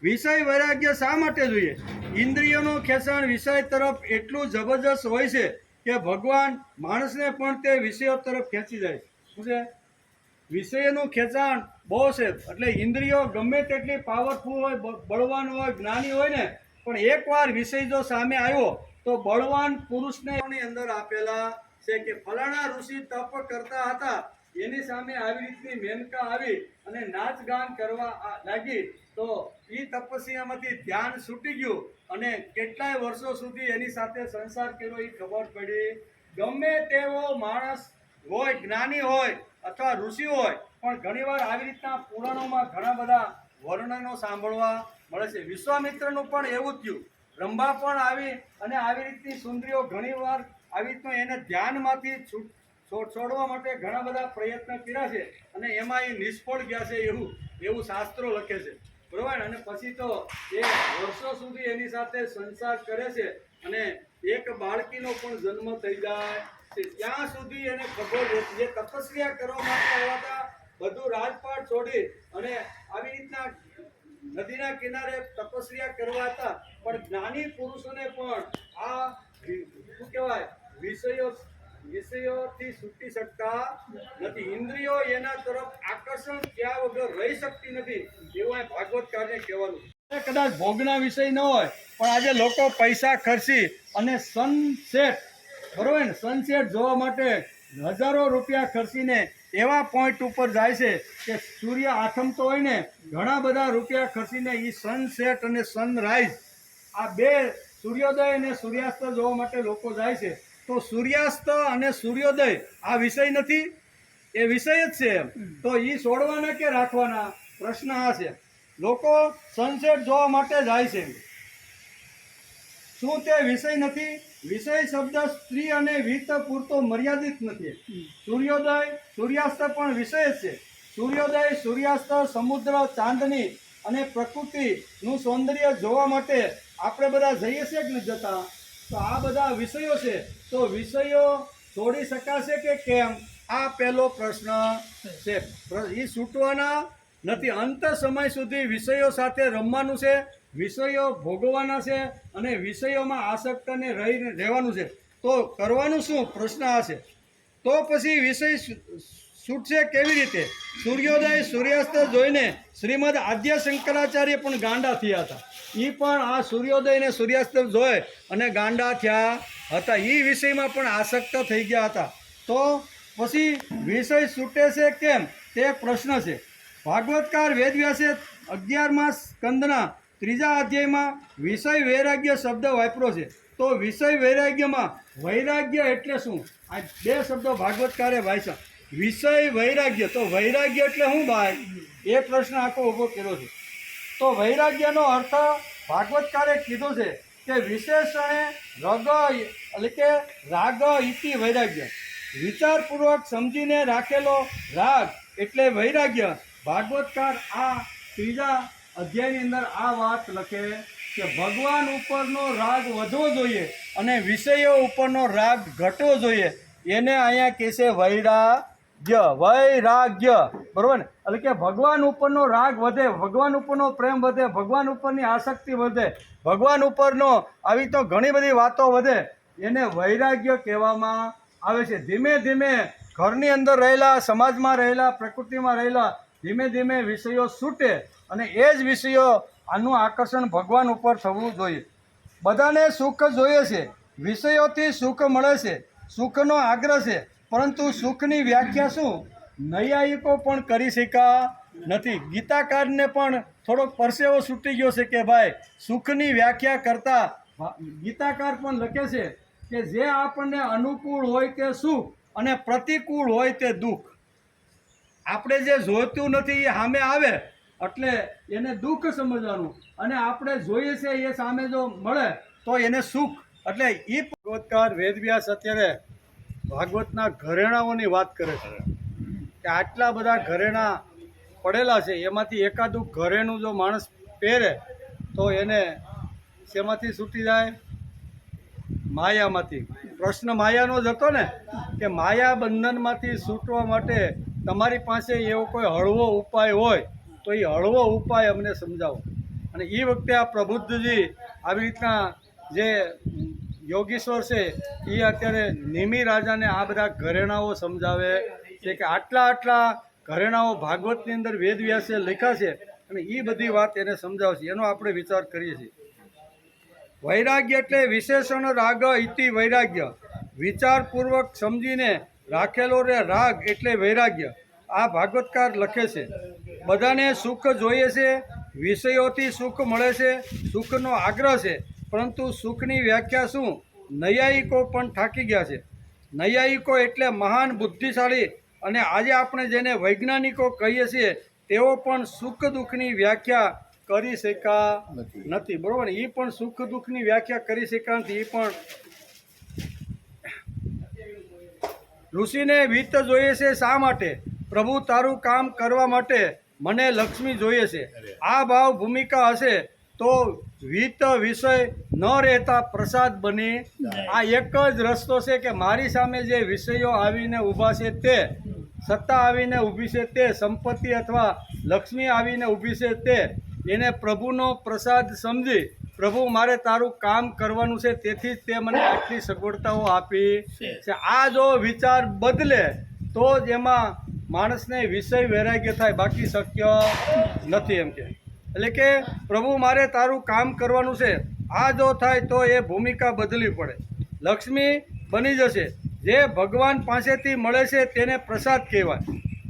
વિષય વૈરાગ્ય શા માટે જોઈએ? ઇન્દ્રિયોનું ખેંચાણ વિષય તરફ એટલું જબરજસ્ત હોય છે કે ભગવાન માણસને પણ તે વિષયો તરફ ખેંચી જાય. શું છે? વિષયનું ખેંચાણ બહુ છે. એટલે ઇન્દ્રિયો ગમે તેટલી પાવરફુલ હોય, બળવાન હોય, જ્ઞાની હોય ને, પણ એકવાર વિષય જો સામે આવ્યો તો બળવાન પુરુષને અંદર આપેલા છે કે ફલાણા ઋષિ તપ કરતા હતા, એની સામે આવી રીતની મેનકા આવી અને નાચ ગાન કરવા લાગી તો એ તપસ્યામાંથી ધ્યાન છૂટી ગયું અને કેટલાય વર્ષો સુધી એની સાથે સંસાર કર્યો એ ખબર પડી. ગમે તેવો માણસ હોય, જ્ઞાની હોય અથવા ઋષિ હોય, પણ ઘણીવાર આવી રીતના પુરાણોમાં ઘણા બધા વર્ણનો સાંભળવા મળે છે. વિશ્વામિત્રનું પણ એવું થયું. રંભા પણ આવી અને આવી રીતની સુંદરીઓ ઘણીવાર આવી રીતનું એને ધ્યાનમાંથી છોડવા માટે ઘણા બધા પ્રયત્ન કર્યા છે અને એમાં એ નિષ્ફળ ગયા છે એવું શાસ્ત્રો લખે છે. બરાબર. અને પછી તો એ વર્ષો સુધી એની સાથે સંસાર કરે છે અને એક બાળકીનો પણ જન્મ થઈ જાય છે. ત્યાં સુધી એને ખબર જે તપસ્યા કરવા માટે આવ્યા હતા, બધું રાજપાટ છોડી અને આવી રીતના નદીના કિનારે તપસ્યા કરવા હતા, પણ જ્ઞાની પુરુષોને પણ આ શું કહેવાય વિષયોથી છૂટી શકતા નથી. ઇન્દ્રિયો એના તરફ આકર્ષણ થયા વગર રહી શકતી નથી એવું આ ભાગવતકારને કહેવાનું. કદાચ ભોગના વિષય ન હોય, પણ આજે લોકો પૈસા ખર્ચી અને સનસેટ, બરોબર ને, સનસેટ જોવા માટે હજારો રૂપિયા ખર્ચીને એવા પોઈન્ટ ઉપર જાય છે કે સૂર્ય આથમતો હોય ને, ઘણા બધા રૂપિયા ખર્ચીને એ સનસેટ અને સનરાઈઝ, આ બે સૂર્યોદય અને સૂર્યાસ્ત જોવા માટે લોકો જાય છે. તો સૂર્યાસ્ત અને સૂર્યોદય આ વિષય નથી? એ વિષય જ છે. તો એ છોડવાના કે રાખવાના? પ્રશ્ન આ છે. લોકો સનસેટ જોવા માટે જાય છે, શું તે વિષય નથી? વિષય શબ્દ સ્ત્રી અને વિત્ત પૂરતો મર્યાદિત નથી. સૂર્યોદય સૂર્યાસ્ત પણ વિષય જ છે. સૂર્યોદય સૂર્યાસ્ત, સમુદ્ર, ચાંદની અને પ્રકૃતિનું સૌંદર્ય જોવા માટે આપણે બધા જઈએ છીએ કે નથી જતા? તો આ બધા વિષયો છે. તો વિષયો છોડી શકાશે કે કેમ? આ પહેલો પ્રશ્ન છે. એ છૂટવાના નથી. અંત સમય સુધી વિષયો સાથે રમવાનું છે, વિષયો ભોગવવાના છે અને વિષયોમાં આસક્તને રહેવાનું છે. તો કરવાનું શું? પ્રશ્ન આ છે. તો પછી વિષય છૂટશે કેવી રીતે? સૂર્યોદય સૂર્યાસ્ત જોઈને શ્રીમદ આદ્ય શંકરાચાર્ય પણ ગાંડા થયા હતા. એ પણ આ સૂર્યોદય ને સૂર્યાસ્ત જોઈ અને ગાંડા થયા હતા. એ વિષયમાં પણ આસક્ત થઈ ગયા હતા. તો પછી વિષય છૂટે છે કેમ? તે પ્રશ્ન છે. ભાગવતકાર વેદવ્યાસે 11મા સ્કંદના 3જા અધ્યાયમાં વિષય વૈરાગ્ય શબ્દ વાપર્યો છે. તો વિષય વૈરાગ્યમાં વૈરાગ્ય એટલે શું? આ બે શબ્દો ભાગવતકારે વાંચ્યા. વિષય વૈરાગ્ય, તો વૈરાગ્ય એટલે શું ભાઈ? એ પ્રશ્ન આખો ઊભો કર્યો છે. તો વૈરાગ્યનો અર્થ ભાગવતકારે કીધું છે કે વિશેષણે રગ એટલે કે રાગ ઇતિ વૈરાગ્ય, વિચારપૂર્વક સમજીને રાખેલો રાગ એટલે વૈરાગ્ય. ભાગવતકાર આ 3જા અધ્યાયની અંદર આ વાત લખે કે ભગવાન ઉપરનો રાગ વધવો જોઈએ અને વિષયો ઉપરનો રાગ ઘટવો જોઈએ. એને અહીંયા કહે છે વૈરાગ્ય. વૈરાગ્ય, બરોબર ને? એટલે કે ભગવાન ઉપરનો રાગ વધે, ભગવાન ઉપરનો પ્રેમ વધે, ભગવાન ઉપરની આસક્તિ વધે, ભગવાન ઉપરનો આવી તો ઘણી બધી વાતો વધે, એને વૈરાગ્ય કહેવામાં આવે છે. ધીમે ધીમે ઘરની અંદર રહેલા, સમાજમાં રહેલા, પ્રકૃતિમાં રહેલા ધીમે ધીમે વિષયો છૂટે અને એ જ વિષયો આનું આકર્ષણ ભગવાન ઉપર થવું જોઈએ. બધાને સુખ જોઈએ છે, વિષયોથી સુખ મળે છે, સુખનો આગ્રહ છે, પરંતુ સુખની વ્યાખ્યા શું? નૈયાયિકો પણ કરી શક્યા નથી. ગીતાકારને પણ થોડોક પરસેવો છૂટી ગયો છે કે ભાઈ સુખની વ્યાખ્યા કરતાં ગીતાકાર પણ લખે છે કે જે આપણને અનુકૂળ હોય તે સુખ અને પ્રતિકૂળ હોય તે દુઃખ. આપણે જે જોઈતું નથી એ સામે આવે એટલે એને દુઃખ સમજવાનું, અને આપણે જોઈએ છે એ સામે જો મળે તો એને સુખ. એટલે એ ભાગવતકાર વેદવ્યાસ અત્યારે ભાગવતના ઘરેણાઓની વાત કરે છે કે આટલા બધા ઘરેણા પડેલા છે, એમાંથી એકાદું ઘરેણું જો માણસ પહેરે તો એને શેમાંથી છૂટી જાય? માયામાંથી. પ્રશ્ન માયાનો જ હતો ને કે માયા બંધનમાંથી છૂટવા માટે તમારી પાસે એવો કોઈ હળવો ઉપાય હોય તો એ હળવો ઉપાય અમને સમજાવો. અને એ વખતે આ પ્રબુદ્ધજી આવી રીતના જે યોગીશ્વર છે એ અત્યારે નિમિ રાજાને આ બધા ઘરેણાઓ સમજાવે છે કે આટલા ઘરેણાઓ ભાગવતની અંદર વેદવ્યાસે લખ્યા છે અને એ બધી વાત એને સમજાવે છે. એનો આપણે વિચાર કરીએ છીએ. વૈરાગ્ય એટલે વિશેષણ રાગ ઇતિ વૈરાગ્ય. વિચારપૂર્વક સમજીને રાખેલો રે રાગ એટલે વૈરાગ્ય. આ ભાગવતકાર લખે છે. બધાને સુખ જોઈએ છે, વિષયોથી સુખ મળે છે, સુખનો આગ્રહ છે, પરંતુ સુખની વ્યાખ્યા શું? નૈયાયિકો પણ થાકી ગયા છે. નૈયાયિકો એટલે મહાન બુદ્ધિશાળી અને આજે આપણે જેને વૈજ્ઞાનિકો કહીએ છીએ તેઓ પણ સુખ દુઃખની વ્યાખ્યા કરી શક્યા નથી. બરોબર ને? એ પણ સુખ દુઃખની વ્યાખ્યા કરી શક્યા નથી. એ પણ ઋષિને વિત્ત જોઈએ છે. શા માટે? પ્રભુ તારું કામ કરવા માટે મને લક્ષ્મી જોઈએ છે. આ ભાવ ભૂમિકા હશે તો વિત્ત વિષય ન રહેતા પ્રસાદ બની. આ એક જ રસ્તો છે કે મારી સામે જે વિષયો આવીને ઊભા છે, તે સત્તા આવીને ઊભી છે, તે સંપત્તિ અથવા લક્ષ્મી આવીને ઊભી છે, તે એને પ્રભુનો પ્રસાદ સમજી પ્રભુ મારે તારું કામ કરવાનું છે તેથી જ તે મને આટલી સગવડતાઓ આપી છે. આ જો વિચાર બદલે તો જ એમાં માણસને વિષય વૈરાગ્ય થાય, બાકી શક્ય નથી. એમ કે એટલે કે પ્રભુ મારે તારું કામ કરવાનું છે, આ જો થાય તો એ ભૂમિકા બદલવી પડે. લક્ષ્મી બની જશે. જે ભગવાન પાસેથી મળે છે તેને પ્રસાદ કહેવાય.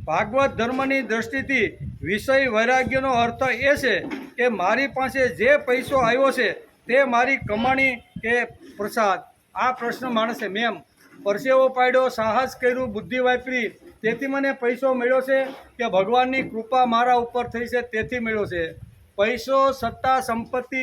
ભાગવત ધર્મની દ્રષ્ટિથી વિષય વૈરાગ્યનો અર્થ એ છે કે મારી પાસે જે પૈસો આવ્યો છે તે મારી કમાણી કે પ્રસાદ? આ પ્રશ્ન માણસે મેં પરસેવો પાડ્યો, સાહસ કર્યું, બુદ્ધિ વાપરી તેથી મને પૈસો મળ્યો છે કે ભગવાનની કૃપા મારા ઉપર થઈ છે તેથી મળ્યો છે? પૈસો, સત્તા, સંપત્તિ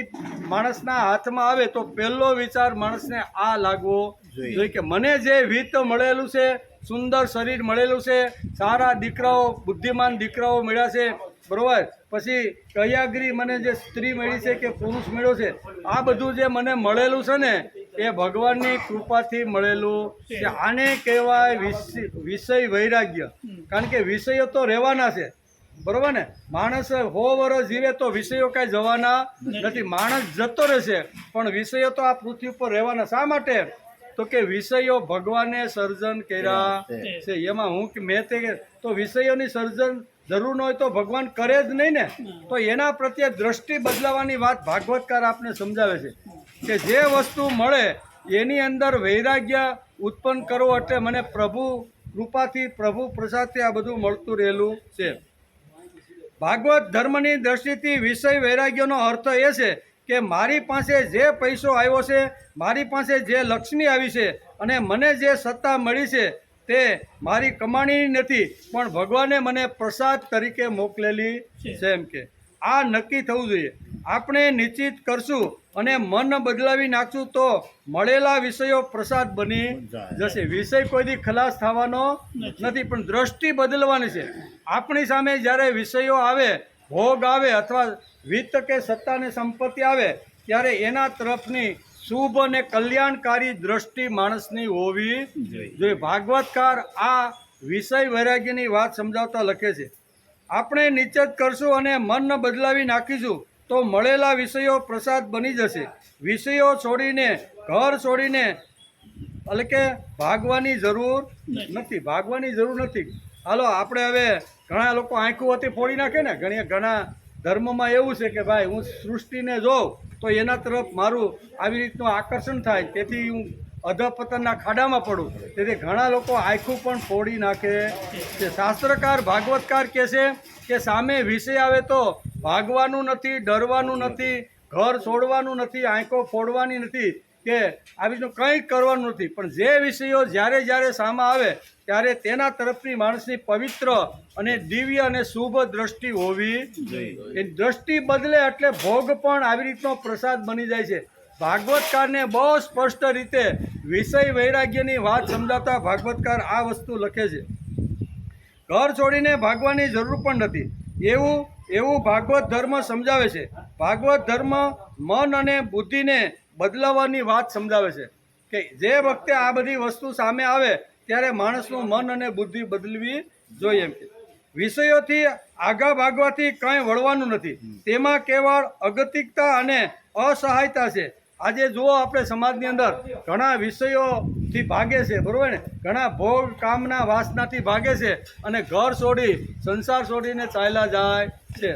માણસના હાથમાં આવે તો પહેલો વિચાર માણસને આ લાગવો જોઈએ કે મને જે વિત્ત મળેલું છે, સુંદર શરીર મળેલું છે, સારા દીકરાઓ, બુદ્ધિમાન દીકરાઓ મળ્યા છે, બરોબર, પછી કયાગરી મને જે સ્ત્રી મળી છે કે પુરુષ મળ્યો છે, આ બધું જે મને મળેલું છે ને એ ભગવાનની કૃપાથી મળેલું છે. આને કહેવાય વિષય વૈરાગ્ય. કારણ કે વિષયો તો રહેવાના છે, બરોબર ને? માણસ 100 વર્ષ જીવે તો વિષયો કાંઈ જવાના નથી. માણસ જતો રહેશે પણ વિષયો તો આ પૃથ્વી ઉપર રહેવાના. શા માટે? તો કે વિષયો ભગવાને સર્જન કર્યા છે. એમાં હું મેં તે તો વિષયોની સર્જન જરૂર ન હોય તો ભગવાન કરે જ નહીં ને. તો એના પ્રત્યે દ્રષ્ટિ બદલાવાની વાત ભાગવતકાર આપને સમજાવે છે કે જે વસ્તુ મળે એની અંદર વૈરાગ્ય ઉત્પન્ન કરો એટલે મને પ્રભુ કૃપાથી, પ્રભુ પ્રસાદથી આ બધું મળતું રહેલું છે. ભાગવત ધર્મની દ્રષ્ટિથી વિષય વૈરાગ્યનો અર્થ એ છે કે મારી પાસે જે પૈસો આવ્યો છે, મારી પાસે જે લક્ષ્મી આવી છે અને મને જે સત્તા મળી છે તે મારી કમાણી નથી પણ ભગવાને મને પ્રસાદ તરીકે મોકલેલી છે. એમ કે આ નક્કી થવું જોઈએ. આપણે નિશ્ચિત કરશું અને મન બદલાવી નાખશું તો મળેલા વિષયો પ્રસાદ બની જશે. વિષય કોઈથી ખલાસ થવાનો નથી પણ દ્રષ્ટિ બદલવાની છે. આપણી સામે જ્યારે વિષયો આવે, ભોગ આવે અથવા વિત્ત કે સત્તા ને સંપત્તિ આવે ત્યારે એના તરફની શુભ અને કલ્યાણકારી દ્રષ્ટિ માણસની હોવી જોઈએ. ભાગવતકાર આ વિષય વૈરાગ્યની વાત સમજાવતા લખે છે. આપણે નિશ્ચિત કરશું અને મન બદલાવી નાખીશું તો મળેલા વિષયો પ્રસાદ બની જશે. વિષયો છોડીને, ઘર છોડીને એટલે કે ભાગવાની જરૂર નથી. ભાગવાની જરૂર નથી. હાલો આપણે હવે ઘણા લોકો આંખો હતી ફોડી નાખે ને. ઘણા ધર્મમાં એવું છે કે ભાઈ હું સૃષ્ટિને જોઉં તો એના તરફ મારું આવી રીતનું આકર્ષણ થાય તેથી હું અધપતનના ખાડામાં પડું. તેથી ઘણા લોકો આંખું પણ ફોડી નાખે છે. શાસ્ત્રકાર ભાગવતકાર કહે છે કે સામે વિષય આવે તો ભાગવાનું નથી, ડરવાનું નથી, ઘર છોડવાનું નથી, આંખો ફોડવાની નથી કે આવી રીતનું કંઈ કરવાનું નથી. પણ જે વિષયો જ્યારે સામે આવે ત્યારે તેના તરફની માણસની પવિત્ર અને દિવ્ય અને શુભ દ્રષ્ટિ હોવી જોઈએ. એ દ્રષ્ટિ બદલે એટલે ભોગ પણ આવી રીતનો પ્રસાદ બની જાય છે. ભાગવતકારને બહુ સ્પષ્ટ રીતે વિષય વૈરાગ્યની વાત સમજાવતા ભાગવતકાર આ વસ્તુ લખે છે, ઘર છોડીને ભાગવાની જરૂર પણ નથી, એવું ભાગવત ધર્મ સમજાવે છે. ભાગવત ધર્મ મન અને બુદ્ધિને બદલાવવાની વાત સમજાવે છે કે જે વખતે આ બધી વસ્તુ સામે આવે ત્યારે માણસનું મન અને બુદ્ધિ બદલવી જોઈએ. એમ કે વિષયોથી આગા ભાગવાથી કંઈ વળવાનું નથી, તેમાં કેવળ અગતિકતા અને અસહાયતા છે. આજે જુઓ આપણે સમાજની અંદર ઘણા વિષયોથી ભાગે છે, બરાબર ને, ઘણા ભોગ કામના વાસનાથી ભાગે છે અને ઘર છોડી સંસાર છોડીને ચાલ્યા જાય છે.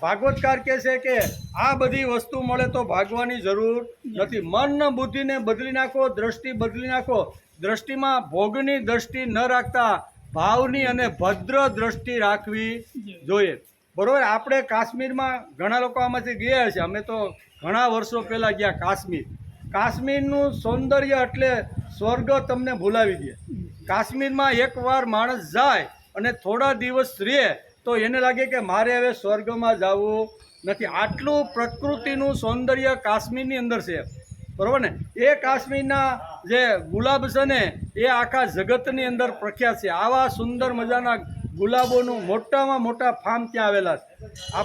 ભાગવતકાર કહે છે કે આ બધી વસ્તુ મળે તો ભાગવાની જરૂર નથી. મન બુદ્ધિને બદલી નાખો, દ્રષ્ટિ બદલી નાખો. દ્રષ્ટિમાં ભોગની દ્રષ્ટિ ન રાખતા ભાવની અને ભદ્ર દ્રષ્ટિ રાખવી જોઈએ, બરાબર. આપણે કાશ્મીરમાં ઘણા લોકો આમાંથી ગયા છે, અમે તો ઘણા વર્ષો પહેલાં ગયા કાશ્મીર. કાશ્મીરનું સૌંદર્ય એટલે સ્વર્ગ તમને ભૂલાવી દે. કાશ્મીરમાં એકવાર માણસ જાય અને થોડા દિવસ રહે તો એને લાગે કે મારે હવે સ્વર્ગમાં જવું નથી. આટલું પ્રકૃતિનું સૌંદર્ય કાશ્મીરની અંદર છે, બરાબર ને. એ કાશ્મીરના જે ગુલાબ છે ને એ આખા જગતની અંદર પ્રખ્યાત છે. આવા સુંદર મજાના ગુલાબોનું મોટામાં મોટા ફાર્મ ત્યાં આવેલા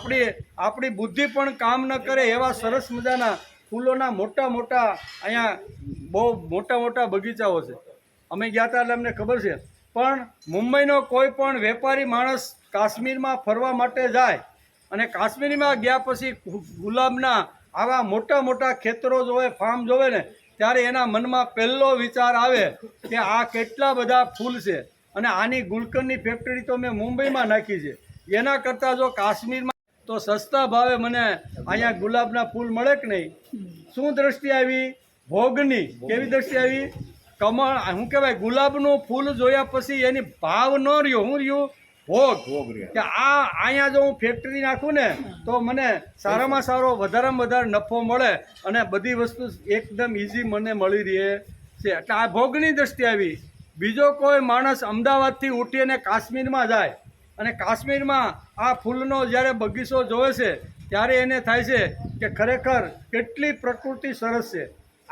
છે. આપણી બુદ્ધિ પણ કામ ન કરે એવા સરસ મજાના ફૂલોના મોટા મોટા અહીંયા બહુ મોટા મોટા બગીચાઓ છે. અમે ગયા હતા એટલે અમને ખબર છે. પણ મુંબઈનો કોઈ પણ વેપારી માણસ કાશ્મીરમાં ફરવા માટે જાય અને કાશ્મીરમાં ગયા પછી ગુલાબના આવા મોટા મોટા ખેતરો જોવે, ફાર્મ જોવે ને, ત્યારે એના મનમાં પહેલો વિચાર આવે કે આ કેટલા બધા ફૂલ છે અને આની ગુલકંદની ફેક્ટરી તો મેં મુંબઈમાં નાખી છે. એના કરતાં જો કાશ્મીરમાં તો સસ્તા ભાવે મને અહીંયા ગુલાબના ફૂલ મળે કે નહીં. શું દ્રષ્ટિ આવી? ભોગની. કેવી દ્રષ્ટિ આવી? કમળ, શું કહેવાય, ગુલાબનું ફૂલ જોયા પછી એની ભાવ ન રહ્યો. શું રહ્યું? ભોગ. કે આ અહીંયા જો હું ફેક્ટરી નાખું ને તો મને સારામાં સારો વધારેમાં વધારે નફો મળે અને બધી વસ્તુ એકદમ ઇઝી મને મળી રહે છે. એટલે આ ભોગની દ્રષ્ટિ આવી. બીજો કોઈ માણસ અમદાવાદથી ઉઠીને કાશ્મીરમાં જાય અને કાશ્મીરમાં આ ફૂલનો જ્યારે બગીચો જોવે છે ત્યારે એને થાય છે કે ખરેખર કેટલી પ્રકૃતિ સરસ છે.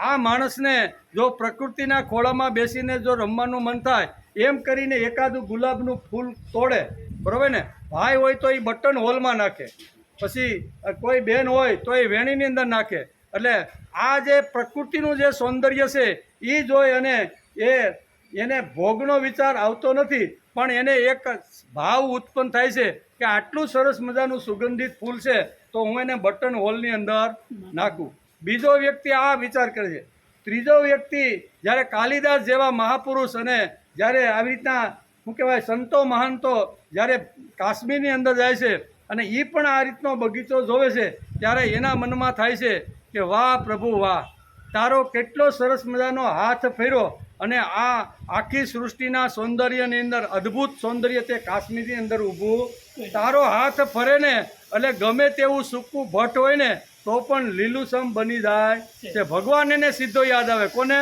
આ માણસને જો પ્રકૃતિના ખોળામાં બેસીને જો રમવાનું મન થાય એમ કરીને એકાદું ગુલાબનું ફૂલ તોડે, બરાબર ને. ભાઈ હોય તો એ બટન હોલમાં નાખે, પછી કોઈ બહેન હોય તો એ વેણીની અંદર નાખે. એટલે આ જે પ્રકૃતિનું જે સૌંદર્ય છે એ જોઈ અને એને ભોગનો વિચાર આવતો નથી, પણ એને એક ભાવ ઉત્પન્ન થાય છે કે આટલું સરસ મજાનું સુગંધિત ફૂલ છે તો હું એને બટન હોલની અંદર નાખું. બીજો વ્યક્તિ આ વિચાર કરે છે. ત્રીજો વ્યક્તિ જ્યારે કાલિદાસ જેવા મહાપુરુષ અને જ્યારે આવી રીતના શું કહેવાય સંતો મહાંતો જ્યારે કાશ્મીરની અંદર જાય છે અને એ પણ આ રીતનો બગીચો જોવે છે ત્યારે એના મનમાં થાય છે કે વાહ પ્રભુ વાહ, તારો કેટલો સરસ મજાનો હાથ ફેર્યો અને આ આખી સૃષ્ટિના સૌંદર્યની અંદર અદ્ભુત સૌંદર્ય તે કાશ્મીરની અંદર ઊભું. તારો હાથ ફરે ને એટલે ગમે તેવું સૂકું ભટ્ટ હોય ને તો પણ લીલુંછમ બની જાય છે. ભગવાન એને સીધો યાદ આવે. કોને?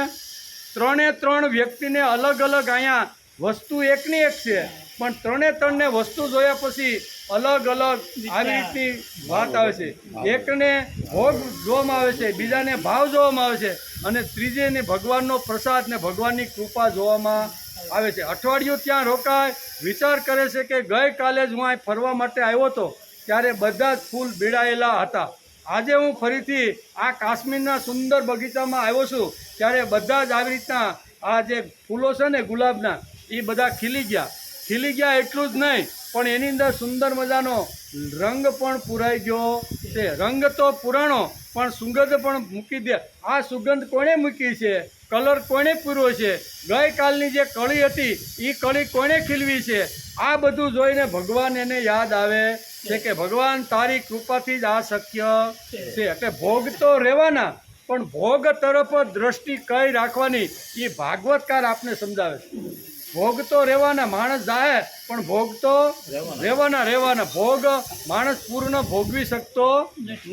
ત્રણ વ્યક્તિને અલગ અલગ અહીંયા વસ્તુ એકની એક છે, પણ ત્રણને વસ્તુ જોયા પછી અલગ અલગ આવી રીતની વાત આવે છે. એકને ભોગ જોવામાં આવે છે, બીજાને ભાવ જોવામાં આવે છે અને ત્રીજેને ભગવાનનો પ્રસાદ ને ભગવાનની કૃપા જોવામાં આવે છે. અઠવાડિયું ત્યાં રોકાય, વિચાર કરે છે કે ગઈકાલે જ હું અહીં ફરવા માટે આવ્યો હતો ત્યારે બધા જ ફૂલ બીડાયેલા હતા. આજે હું ફરીથી આ કાશ્મીરના સુંદર બગીચામાં આવ્યો છું ત્યારે બધા જ આવી રીતના આ જે ફૂલો છે ને ગુલાબના એ બધા ખીલી ગયા. એટલું જ નહીં પણ એની અંદર સુંદર મજાનો રંગ પણ પૂરાઈ ગયો છે. રંગ તો પુરાણો પણ સુગંધ પણ મૂકી દે. આ સુગંધ કોણે મૂકી છે? કલર કોણે પૂર્યો છે? ગઈકાલની જે કળી હતી એ કળી કોણે ખીલવી છે? આ બધું જોઈને ભગવાન એને યાદ આવે છે કે ભગવાન તારી કૃપાથી જ આ શક્ય છે. એટલે ભોગ તો રહેવાના પણ ભોગ તરફ દ્રષ્ટિ કઈ રાખવાની એ ભાગવતકાર આપને સમજાવે છે. ભોગ તો રહેવાના, માણસ જાય પણ ભોગ તો રહેવાના. ભોગ માણસ પૂર્ણ ભોગવી શકતો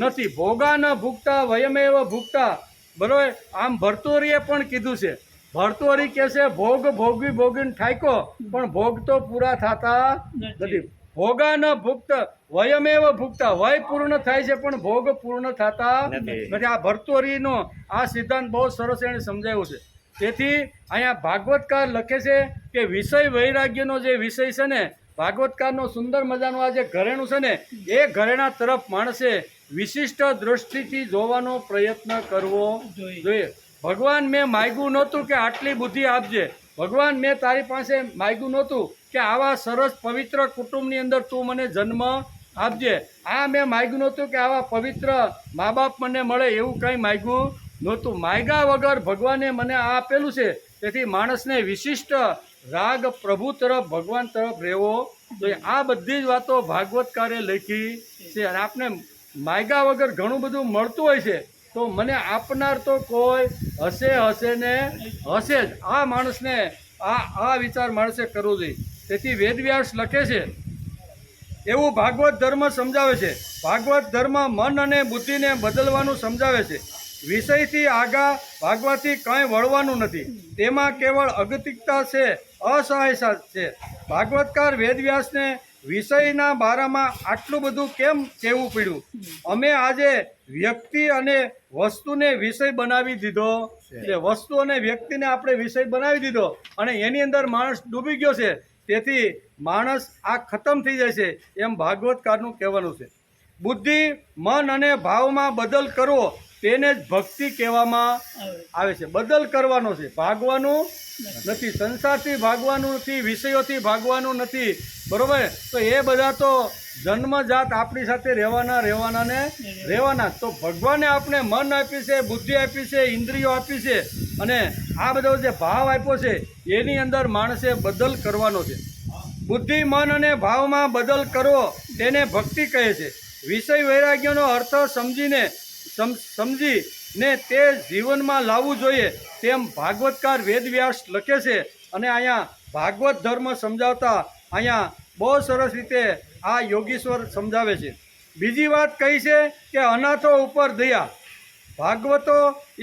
નથી. ભોગા ન ભૂગતા વયમેવ ભૂગતા, બરોબર. આમ ભર્તુહરીએ પણ કીધું છે. ભર્તુહરી કહે છે ભોગ ભોગવીને ઠાયકો પણ ભોગ તો પૂરા થતા નથી. ભોગા ન ભુક્ત વયમેવ ભુક્ત, વય પૂર્ણ થાય છે પણ ભોગ પૂર્ણ થતા નથી. આ ભર્તૃહરિનો આ સિદ્ધાંત બહુ સરસ એણે સમજાવ્યો છે. તેથી અહીંયા ભાગવતકાર લખે છે કે વિષય વૈરાગ્યનો જે વિષય છે ને, ભાગવતકારનો સુંદર મજાનું આ જે ઘરેણું છે ને, એ ઘરેણા તરફ માણસે વિશિષ્ટ દ્રષ્ટિથી જોવાનો પ્રયત્ન કરવો જોઈએ. ભગવાન મેં માગ્યું નહોતું કે આટલી બુદ્ધિ આપજે, ભગવાન મેં તારી પાસે માગ્યું નહોતું કે આવા સરસ પવિત્ર કુટુંબની અંદર તું મને જન્મ આપજે, આ મેં માગ્યું નહોતું કે આવા પવિત્ર મા બાપ મને મળે, એવું કંઈ માગ્યું નહોતું. માગ્યા વગર ભગવાને મને આ આપેલું છે. તેથી માણસને વિશિષ્ટ રાગ પ્રભુ તરફ, ભગવાન તરફ રહેવો જોઈએ. આ બધી જ વાતો ભાગવતકારે લખી છે. અને આપણે માગ્યા વગર ઘણું બધું મળતું હોય છે, તો મને આપનાર તો કોઈ હશે ને હશે જ. આ માણસને આ વિચાર માણસે કરવો જોઈએ. તેથી વેદવ્યાસ લખે છે એવું ભાગવત ધર્મ સમજાવે છે. ભાગવત ધર્મ મન અને બુદ્ધિને બદલવાનું સમજાવે છે. વિષયથી આગા ભાગવાથી કંઈ વળવાનું નથી, તેમાં કેવળ અગતિકતા છે, અસહાયતા છે. ભાગવતકાર વેદવ્યાસને વિષયના બારામાં આટલું બધું કેમ કહેવું પડ્યું? અમે આજે વ્યક્તિ અને વસ્તુને વિષય બનાવી દીધો, એટલે વસ્તુ અને વ્યક્તિને આપણે વિષય બનાવી દીધો અને એની અંદર માણસ ડૂબી ગયો છે. તેથી માણસ આ ખતમ થઈ જાય છે, એમ ભાગવતકારનું કહેવાનું છે. બુદ્ધિ, મન અને ભાવમાં બદલ કરવો તેને જ ભક્તિ કહેવામાં આવે છે. બદલ કરવાનો છે, ભાગવાનું નથી. સંસારથી ભાગવાનું નથી, વિષયોથી ભાગવાનું નથી, બરોબર? તો એ બધા તો જન્મજાત આપણી સાથે રહેવાના. તો ભગવાને આપણે મન આપી છે, બુદ્ધિ આપી છે, ઇન્દ્રિયો આપી છે, અને આ બધો જે ભાવ આપ્યો છે એની અંદર માણસે બદલ કરવાનો છે. બુદ્ધિ, મન અને ભાવમાં બદલ કરવો તેને ભક્તિ કહે છે. વિષય વૈરાગ્યનો અર્થ સમજીને તે જીવનમાં લાવવું જોઈએ, તેમ ભાગવતકાર વેદવ્યાસ લખે છે. અને અહીંયા ભાગવત ધર્મ સમજાવતા અહીંયા બહુ સરસ રીતે આ યોગીશ્વર સમજાવે છે. બીજી વાત કહી છે કે અનાથો ઉપર દયા ભાગવતો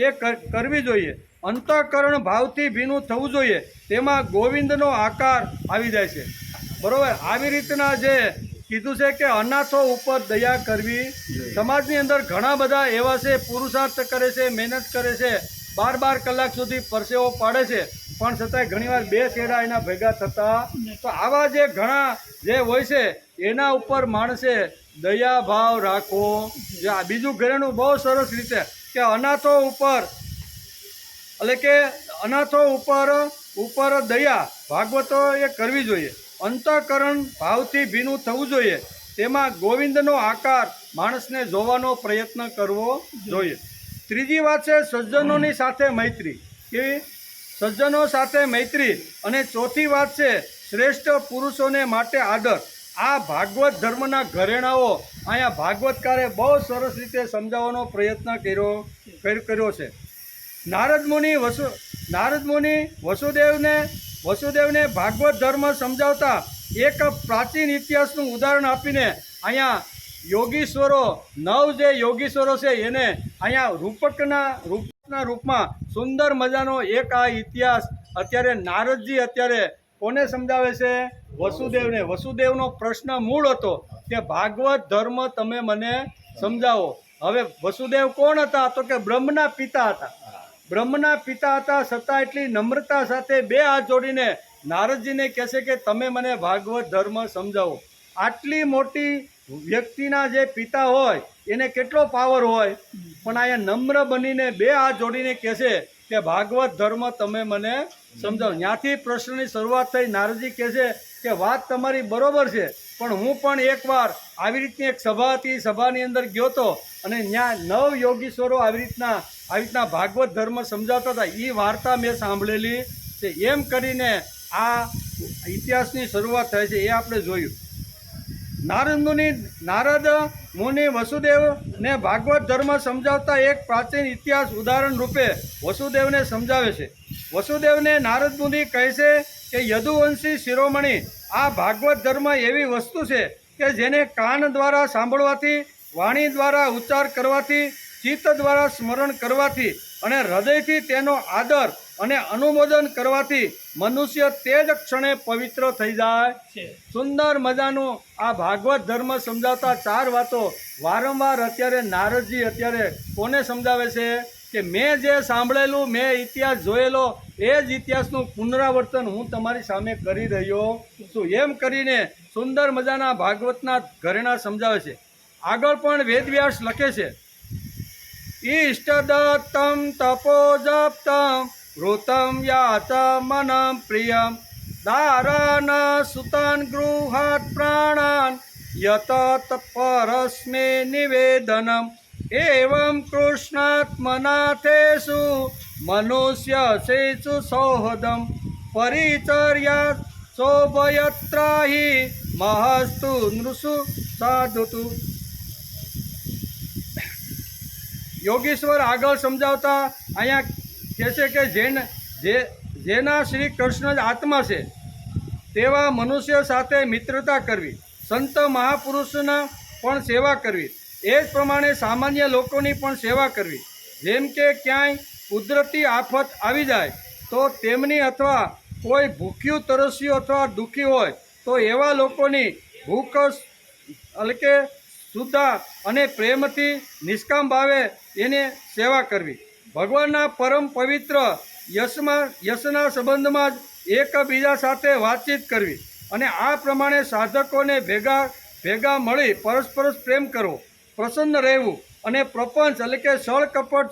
એ કરવી જોઈએ. અંતઃકરણ ભાવથી ભીનું થવું જોઈએ, તેમાં ગોવિંદનો આકાર આવી જાય છે, બરોબર? આવી રીતના જે કીધું છે કે અનાથો ઉપર દયા કરવી. સમાજની અંદર ઘણા બધા એવા છે, પુરુષાર્થ કરે છે, મહેનત કરે છે, 12 કલાક સુધી પરસેવો પાડે છે, પણ છતાંય ઘણીવાર બે છેડા એના ભેગા થતા. તો આવા જે ઘણા જે હોય છે એના ઉપર માણસે દયા ભાવ રાખવો. બીજું ઘરેણું બહુ સરસ રીતે કે અનાથો ઉપર દયા ભાગવતો એ કરવી જોઈએ. અંતઃકરણ ભાવથી ભીનું થવું જોઈએ, તેમાં ગોવિંદનો આકાર માણસને જોવાનો પ્રયત્ન કરવો જોઈએ. ત્રીજી વાત છે સજ્જનોની સાથે મૈત્રી. કેવી? સજ્જનો સાથે મૈત્રી. અને ચોથી વાત છે શ્રેષ્ઠ પુરુષોને માટે આદર. આ ભાગવત ધર્મના ઘરેણાઓ અહીંયા ભાગવતકારે બહુ સરસ રીતે સમજાવવાનો પ્રયત્ન કર્યો છે. નારદ મુનિ વસુદેવને ભાગવત ધર્મ સમજાવતા એક પ્રાચીન ઇતિહાસનું ઉદાહરણ આપીને અહીંયા યોગીશ્વરો 9 જે યોગીશ્વરો છે એને અહીંયા રૂપકના રૂપમાં સુંદર મજાનો એક આ ઇતિહાસ અત્યારે નારદજી અત્યારે કોને સમજાવે છે? વસુદેવને. વસુદેવનો પ્રશ્ન મૂળ હતો કે ભાગવત ધર્મ તમે મને સમજાવો. હવે વસુદેવ કોણ હતા? તો કે બ્રહ્મના પિતા હતા. છતાં એટલી નમ્રતા સાથે 2 હાથ જોડીને નારદજીને કહે છે કે તમે મને ભાગવત ધર્મ સમજાવો. આટલી મોટી વ્યક્તિના જે પિતા હોય એને કેટલો પાવર હોય, પણ અહીંયા નમ્ર બનીને 2 હાથ જોડીને કહે છે કે ભાગવત ધર્મ તમે મને સમજાવો. ત્યાંથી પ્રશ્નની શરૂઆત થઈ. નારદજી કહે છે કે વાત તમારી બરોબર છે, પણ હું પણ એકવાર આવી રીતની એક સભા હતી, સભાની અંદર ગયો હતો અને ત્યાં 9 યોગીશ્વરો આવી રીતના ભાગવત ધર્મ સમજાવતા હતા. એ વાર્તા મેં સાંભળેલી છે. એમ કરીને આ ઇતિહાસની શરૂઆત થાય છે, એ આપણે જોયું. નારદ મુનિ વસુદેવને ભાગવત ધર્મ સમજાવતા એક પ્રાચીન ઇતિહાસ ઉદાહરણ રૂપે વસુદેવને સમજાવે છે. વસુદેવને નારદ મુનિ કહે છે કે યદુવંશી શિરોમણી, આ ભાગવત ધર્મ એવી વસ્તુ છે કે જેને કાન દ્વારા સાંભળવાથી, વાણી દ્વારા ઉચ્ચાર કરવાથી, ચિત્ત દ્વારા સ્મરણ કરવાથી અને હૃદયથી તેનો આદર અને અનુમોદન કરવાથી મનુષ્ય તે જ ક્ષણે પવિત્ર થઈ જાય છે. સુંદર મજાનું આ ભાગવત ધર્મ સમજાવતા 4 વાતો વારંવાર અત્યારે નારદજી અત્યારે કોને સમજાવે છે કે મેં જે સાંભળેલું, મેં ઇતિહાસ જોયેલો, એ જ ઇતિહાસનું પુનરાવર્તન હું તમારી સામે કરી રહ્યો છું. એમ કરીને સુંદર મજાના ભાગવતના ઘરેણા સમજાવે છે. આગળ પણ વેદવ્યાસ લખે છે, ઈષ્ટદત્તમ તપોજપ્તમ વૃતમ યાચ મનમ પ્રિયમ દારાન સુતાન ગૃહાત પ્રાણાન યત પરસ્મે નિવેદનમ એવં કૃષ્ણાત્મનાથેષુ મનુષ્યસેષુ સૌહદમ પરિચર્યા શોભયત્રાહિ મહસ્તુ નૃષુ સાધુતુ. યોગીશ્વર આગળ સમજાવતા અહીંયા કહે છે કે જેના શ્રી કૃષ્ણ જ આત્મા છે તેવા મનુષ્ય સાથે મિત્રતા કરવી, સંત મહાપુરુષના પણ સેવા કરવી, એ જ પ્રમાણે સામાન્ય લોકોની પણ સેવા કરવી. જેમ કે ક્યાંય કુદરતી આફત આવી જાય તો તેમની અથવા કોઈ ભૂખ્યું તરસ્યું અથવા દુઃખી હોય તો એવા લોકોની ભૂખ એટલે કે શુદ્ધા અને પ્રેમથી નિષ્કામ ભાવે એને સેવા કરવી. ભગવાનના પરમ પવિત્ર યશના સંબંધમાં જ એકબીજા સાથે વાતચીત કરવી અને આ પ્રમાણે સાધકોને ભેગા મળી પરસ્પર પ્રેમ કરવો, પ્રસન્ન રહેવું અને પ્રપંચ એટલે કે છળ કપટ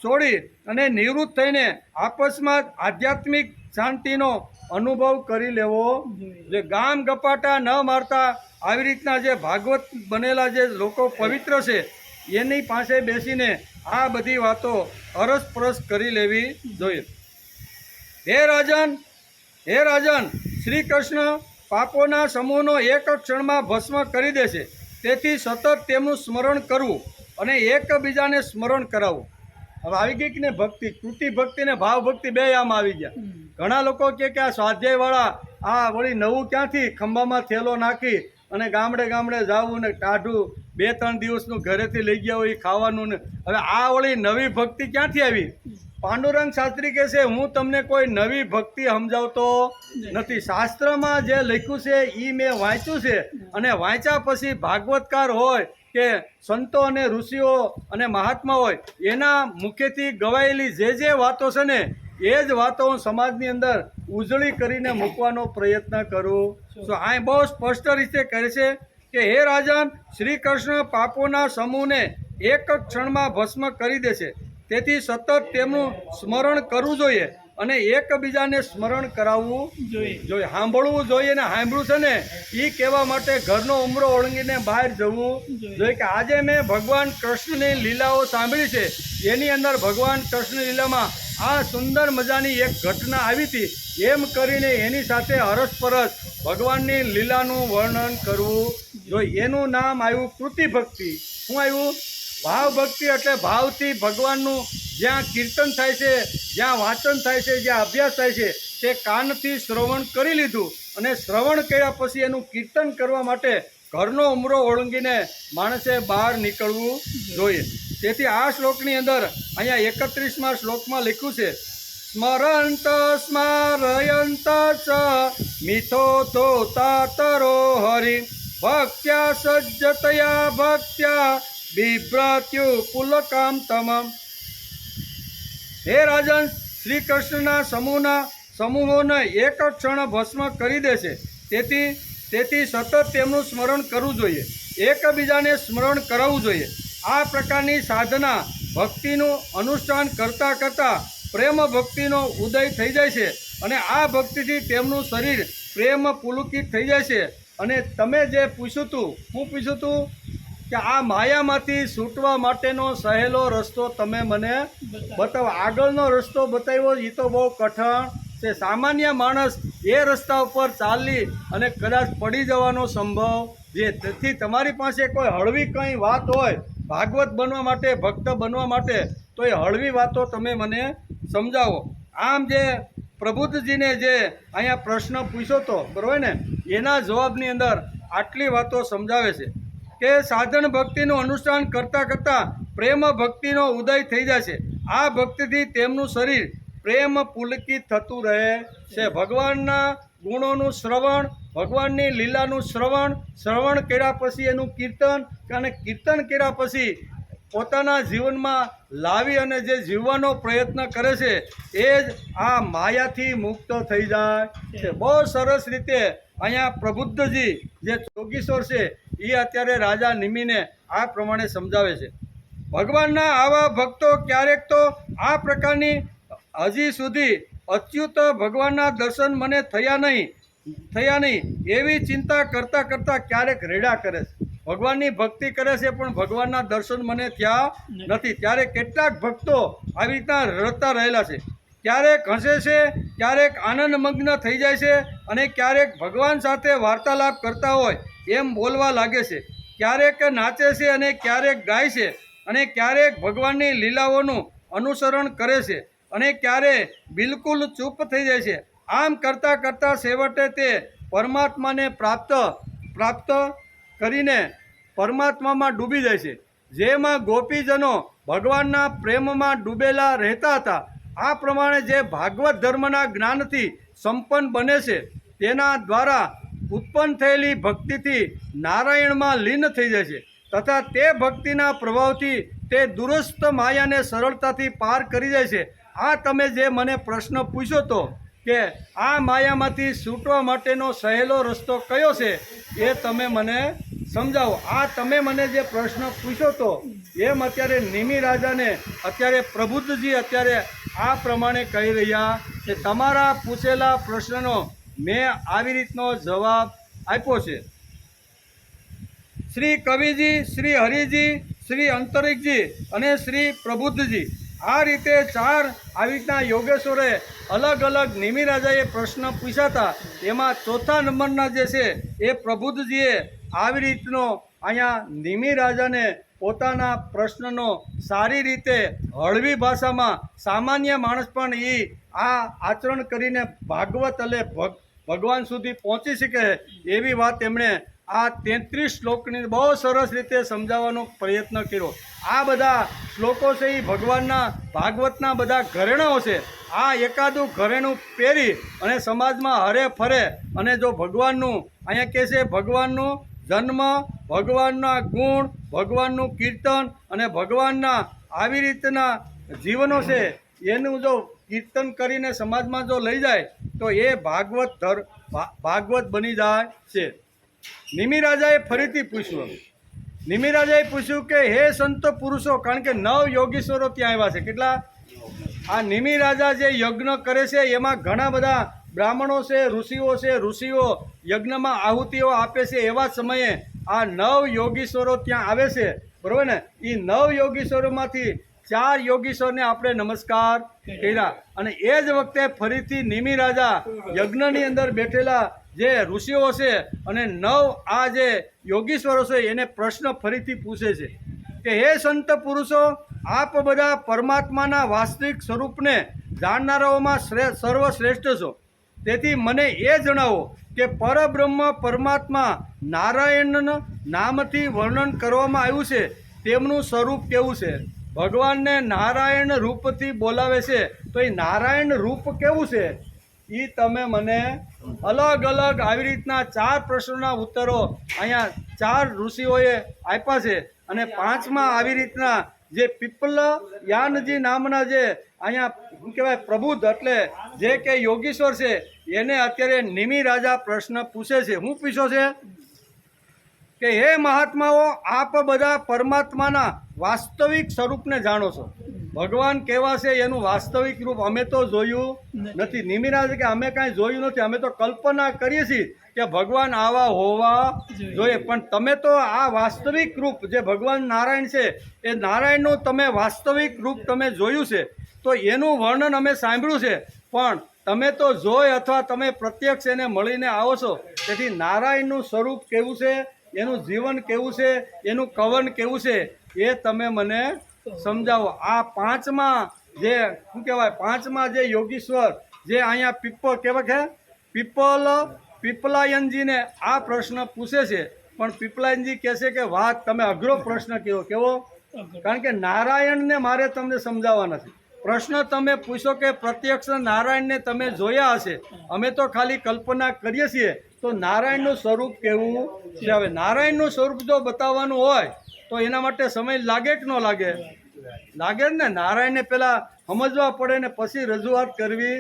છોડી અને નિવૃત્ત થઈને આપસમાં આધ્યાત્મિક શાંતિનો અનુભવ કરી લેવો. જે ગામ ગપાટા ન મારતા આવી રીતના જે ભાગવત બનેલા જે લોકો પવિત્ર છે એની પાસે બેસીને આ બધી વાતો અરસપરસ કરી લેવી જોઈએ. હે રાજન, શ્રી કૃષ્ણ પાપોના સમૂહનો એક ક્ષણમાં ભસ્મ કરી દેશે. તેથી સતત તેમનું સ્મરણ કરવું અને એકબીજાને સ્મરણ કરાવવું. હવે આવી ગઈ કે ને ભક્તિ, કૃતિ ભક્તિ ને ભાવ ભક્તિ બે આમ આવી ગયા. ઘણા લોકો કે આ સ્વાધ્યાયવાળા આ વળી નવું ક્યાંથી ખંભામાં થેલો નાખી અને ગામડે જાવું ને ટાઢું 2-3 દિવસનું ઘરેથી લઈ ગયા હોય ખાવાનું ને. હવે આ વળી નવી ભક્તિ ક્યાંથી આવી? પાંડુરંગ શાસ્ત્રી કહે છે, હું તમને કોઈ નવી ભક્તિ સમજાવતો નથી. શાસ્ત્રમાં જે લખ્યું છે એ મેં વાંચ્યું છે અને વાંચ્યા પછી ભાગવતકાર હોય કે સંતો અને ઋષિઓ અને મહાત્મા હોય એના મુખેથી ગવાયેલી જે વાતો છે ને એ જ વાતો હું સમાજની અંદર ઉજળી કરીને મૂકવાનો પ્રયત્ન કરું છું. આ બહુ સ્પષ્ટ રીતે કહે છે કે હે રાજન, શ્રી કૃષ્ણ પાપોના સમૂહને એક ક્ષણમાં ભસ્મ કરી દેશે. તેથી સતત તેમનું સ્મરણ કરવું જોઈએ અને એકબીજાને સ્મરણ કરાવવું જોઈએ, સાંભળવું જોઈએ. ને સાંભળ્યું છે ને એ કહેવા માટે ઘરનો ઉમરો ઓળંગીને બહાર જવું જોઈએ કે આજે મેં ભગવાન કૃષ્ણની લીલાઓ સાંભળી છે, એની અંદર ભગવાન કૃષ્ણ લીલામાં આ સુંદર મજાની એક ઘટના આવી હતી, એમ કરીને એની સાથે અરસપરસ ભગવાનની લીલાનું વર્ણન કરવું જોઈએ. એનું નામ આવ્યું કૃતિ ભક્તિ. શું આવ્યું? ભાવ ભક્તિ. એટલે ભાવથી ભગવાનનું જ્યાં કીર્તન થાય છે, જ્યાં વાંચન થાય છે, જ્યાં અભ્યાસ થાય છે તે કાનથી શ્રવણ કરી લીધું અને શ્રવણ કર્યા પછી એનું કીર્તન કરવા માટે ઘરનો ઉમરો ઓળંગીને માણસે બહાર નીકળવું જોઈએ. તેથી આ શ્લોકની અંદર અહીંયા 31મા શ્લોકમાં લખ્યું છે, સ્મરંત સ્મારયંત ચ મિથો ધોતાતરો હરિ ભક્ત્યા સજ્જતયા ભક્ત્યા બિભ્રાત્યુ પુલકામ તમામ. હે રાજન, શ્રી કૃષ્ણના સમૂહોને એક ક્ષણ ભસ્મ કરી દેશે. તેથી સતત તેમનું સ્મરણ કરવું જોઈએ, એકબીજાને સ્મરણ કરાવવું જોઈએ. આ પ્રકારની સાધના ભક્તિનું અનુષ્ઠાન કરતાં પ્રેમ ભક્તિનો ઉદય થઈ જાય છે અને આ ભક્તિથી તેમનું શરીર પ્રેમ પુલકિત થઈ જાય છે. અને તમે જે પૂછ્યું હતું કે આ માયામાંથી છૂટવા માટેનો સહેલો રસ્તો તમે મને બતાવો. આગળનો રસ્તો બતાવ્યો એ તો બહુ કઠણ છે. સામાન્ય માણસ એ રસ્તા ઉપર ચાલી અને કદાચ પડી જવાનો સંભવ છે. તેથી તમારી પાસે કોઈ હળવી કંઈ વાત હોય ભાગવત બનવા માટે, ભક્ત બનવા માટે, તો એ હળવી વાતો તમે મને સમજાવો. આમ જે પ્રબુદ્ધજીને જે અહીંયા પ્રશ્ન પૂછ્યો હતો બરાબર ને, એના જવાબની અંદર આટલી વાતો સમજાવે છે કે સાધન ભક્તિનું અનુષ્ઠાન કરતાં પ્રેમ ભક્તિનો ઉદય થઈ જાય છે. આ ભક્તિથી તેમનું શરીર પ્રેમ પુલકિત થતું રહે છે. ભગવાનના ગુણોનું શ્રવણ, ભગવાનની લીલાનું શ્રવણ કર્યા પછી એનું કીર્તન, અને કીર્તન કર્યા પછી પોતાના જીવનમાં લાવી અને જે જીવવાનો પ્રયત્ન કરે છે એ જ આ માયાથી મુક્ત થઈ જાય છે. બહુ સરસ રીતે અહીંયા પ્રબુદ્ધજી જે યોગીશ્વર છે એ અત્યારે રાજા નિમિને આ પ્રમાણે સમજાવે છે. ભગવાનના આવા ભક્તો ક્યારેક તો આ પ્રકારની હજી સુધી અચ્યુત ભગવાનના દર્શન મને થયા નહીં એવી ચિંતા કરતાં કરતાં ક્યારેક રેડા કરે છે. ભગવાનની ભક્તિ કરે છે પણ ભગવાનના દર્શન મને થયા નથી. ત્યારે કેટલાક ભક્તો આવી રીતના રડતા રહેલા છે. ક્યારેક હસે છે, ક્યારેક આનંદમગ્ન થઈ જાય છે, અને ક્યારેક ભગવાન સાથે વાર્તાલાપ કરતા હોય એમ બોલવા લાગે છે. ક્યારેક નાચે છે અને ક્યારેક ગાય છે, અને ક્યારેક ભગવાનની લીલાઓનું અનુસરણ કરે છે, અને ક્યારેક બિલકુલ ચૂપ થઈ જાય છે. આમ કરતાં કરતાં છેવટે તે પરમાત્માને પ્રાપ્ત કરીને પરમાત્મામાં ડૂબી જાય છે. જેમાં ગોપીજનો ભગવાનના પ્રેમમાં ડૂબેલા રહેતા હતા, આ પ્રમાણે જે ભાગવત ધર્મના જ્ઞાનથી સંપન્ન બને છે તેના દ્વારા ઉત્પન્ન થયેલી ભક્તિથી નારાયણમાં લીન થઈ જાય છે, તથા તે ભક્તિના પ્રભાવથી તે દુરસ્ત માયાને સરળતાથી પાર કરી જાય છે. આ તમે જે મને પ્રશ્ન પૂછ્યો તો કે આ માયામાંથી છૂટવા માટેનો સહેલો રસ્તો કયો છે એ તમે મને સમજાવો. આ તમે મને જે પ્રશ્ન પૂછ્યો તો એમ અત્યારે નિમિ રાજાને અત્યારે પ્રબુદ્ધજી અત્યારે આ પ્રમાણે કહી રહ્યા કે તમારા પૂછેલા પ્રશ્નનો મેં આવી રીતનો જવાબ આપ્યો છે. શ્રી કવિજી, શ્રી હરિજી, શ્રી અંતરિક્ષજી અને શ્રી પ્રબુદ્ધજી, આ રીતે ચાર આવી રીતના યોગેશ્વરે અલગ અલગ નિમિ રાજાએ પ્રશ્ન પૂછ્યા હતા. એમાં ચોથા નંબરના જે છે એ પ્રબુદ્ધજીએ આવી રીતનો અહીંયા નિમિ રાજાને પોતાના પ્રશ્નનો સારી રીતે હળવી ભાષામાં સામાન્ય માણસ પણ એ આ આચરણ કરીને ભાગવત એટલે ભગવાન સુધી પહોંચી શકે એવી વાત એમણે આ 33 શ્લોકની બહુ સરસ રીતે સમજાવવાનો પ્રયત્ન કર્યો. આ બધા શ્લોકો છે એ ભગવાનના ભાગવતના બધા ઘરેણાઓ છે. આ એકાદું ઘરેણું પહેરી અને સમાજમાં હરે ફરે અને જો ભગવાનનું અહીંયા કહે છે ભગવાનનું જન્મ, ભગવાનના ગુણ, ભગવાનનું કીર્તન અને ભગવાનના આવી રીતના જીવનો છે એનું જો કીર્તન કરીને સમાજમાં જો લઈ જાય તો એ ભાગવત બની જાય છે. નિમિ રાજાએ ફરીથી પૂછ્યું. નિમિ રાજાએ પૂછ્યું કે હે સંત પુરુષો, કારણ કે 9 યોગીશ્વરો ત્યાં આવ્યા છે. કેટલા? આ નિમિ રાજા જે યજ્ઞ કરે છે એમાં ઘણા બધા બ્રાહ્મણો છે, ઋષિઓ યજ્ઞમાં આહુતિઓ આપે છે. એવા સમયે આ 9 યોગીશ્વરો ત્યાં આવે છે, બરાબર ને? એ 9 યોગીશ્વરોમાંથી 4 યોગીશ્વરને આપણે નમસ્કાર કર્યા. અને એ જ વખતે ફરીથી નિમિ રાજા યજ્ઞની અંદર બેઠેલા જે ઋષિઓ છે અને 9 આ જે યોગીશ્વરો છે એને પ્રશ્ન ફરીથી પૂછે છે કે હે સંત પુરુષો, આપ બધા પરમાત્માના વાસ્તવિક સ્વરૂપને જાણનારાઓમાં સર્વશ્રેષ્ઠ છો. તેથી મને એ જણાવો કે પરબ્રહ્મ પરમાત્મા નારાયણ નામથી વર્ણન કરવામાં આવ્યું છે તેમનું સ્વરૂપ કેવું છે? ભગવાનને નારાયણ રૂપથી બોલાવે છે તો એ નારાયણ રૂપ કેવું છે એ તમે મને અલગ અલગ આવી રીતના 4 પ્રશ્નોના ઉત્તરો અહીંયા 4 ઋષિઓએ આપ્યા છે. અને 5મા આવી રીતના જે પીપલયાનજી નામના જે અહીંયા શું કહેવાય પ્રબુદ્ધ એટલે જે કે યોગીશ્વર છે એને અત્યારે નિમિ રાજા પ્રશ્ન પૂછે છે. શું પૂછ્યો છે કે હે મહાત્માઓ, આપ બધા પરમાત્માના વાસ્તવિક સ્વરૂપને જાણો છો. ભગવાન કેવા છે એનું વાસ્તવિક રૂપ અમે તો જોયું નથી. નિમિ રાજા કે અમે કાંઈ જોયું નથી, અમે તો કલ્પના કરીએ છીએ કે ભગવાન આવા હોવા જોઈએ, પણ તમે તો આ વાસ્તવિક રૂપ જે ભગવાન નારાયણ છે એ નારાયણનું તમે વાસ્તવિક રૂપ તમે જોયું છે, તો એનું વર્ણન અમે સાંભળ્યું છે, પણ તમે તો જોઈ અથવા તમે પ્રત્યક્ષ એને મળીને આવો છો. તેથી નારાયણનું સ્વરૂપ કેવું છે, એનું જીવન કેવું છે, એનું કવન કેવું છે એ તમે મને સમજાવો. આ 5મા જે શું કહેવાય 5મા જે યોગીશ્વર જે અહીંયા કેવા છે પીપલાયનજીને આ પ્રશ્ન પૂછે છે, પણ પીપલાયનજી કહે છે કે વાત તમે અઘરો પ્રશ્ન કેવો, કારણ કે નારાયણને મારે તમને સમજાવવા નથી. પ્રશ્ન તમે પૂછો કે પ્રત્યક્ષ નારાયણને તમે જોયા હશે, અમે તો ખાલી કલ્પના કરીએ છીએ, તો નારાયણનું સ્વરૂપ કેવું છે? હવે નારાયણનું સ્વરૂપ જો બતાવવાનું હોય તો એના માટે સમય લાગે કે ન લાગે? લાગે જ ને. નારાયણને પેલા સમજવા પડે ને પછી રજૂઆત કરવી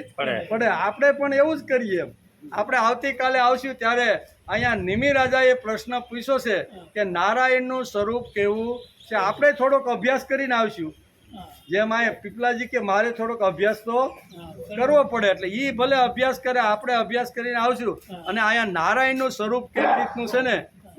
પડે. આપણે પણ એવું જ કરીએ. આપણે આવતીકાલે આવશું ત્યારે અહીંયા નિમિ રાજાએ પ્રશ્ન પૂછ્યો છે કે નારાયણનું સ્વરૂપ કેવું છે. આપણે થોડોક અભ્યાસ કરીને આવશું. જેમ આ પીપલાજી કે મારે થોડોક અભ્યાસ તો કરવો પડે, એટલે એ ભલે અભ્યાસ કરે, આપણે અભ્યાસ કરીને આવશું. અને અહીંયા નારાયણનું સ્વરૂપ કેવી રીતનું છે ને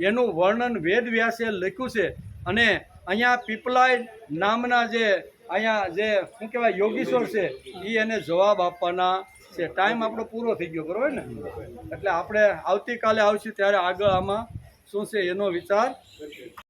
એનું વર્ણન વેદ વ્યાસે લખ્યું છે. અને અહીંયા પીપલાય નામના જે અહીંયા જે શું કહેવાય યોગીશ્વર છે એ એને જવાબ આપવાના છે. ટાઈમ આપણો પૂરો થઈ ગયો, બરોબર ને? એટલે આપણે આવતીકાલે આવશું ત્યારે આગળ આમાં શું છે એનો વિચાર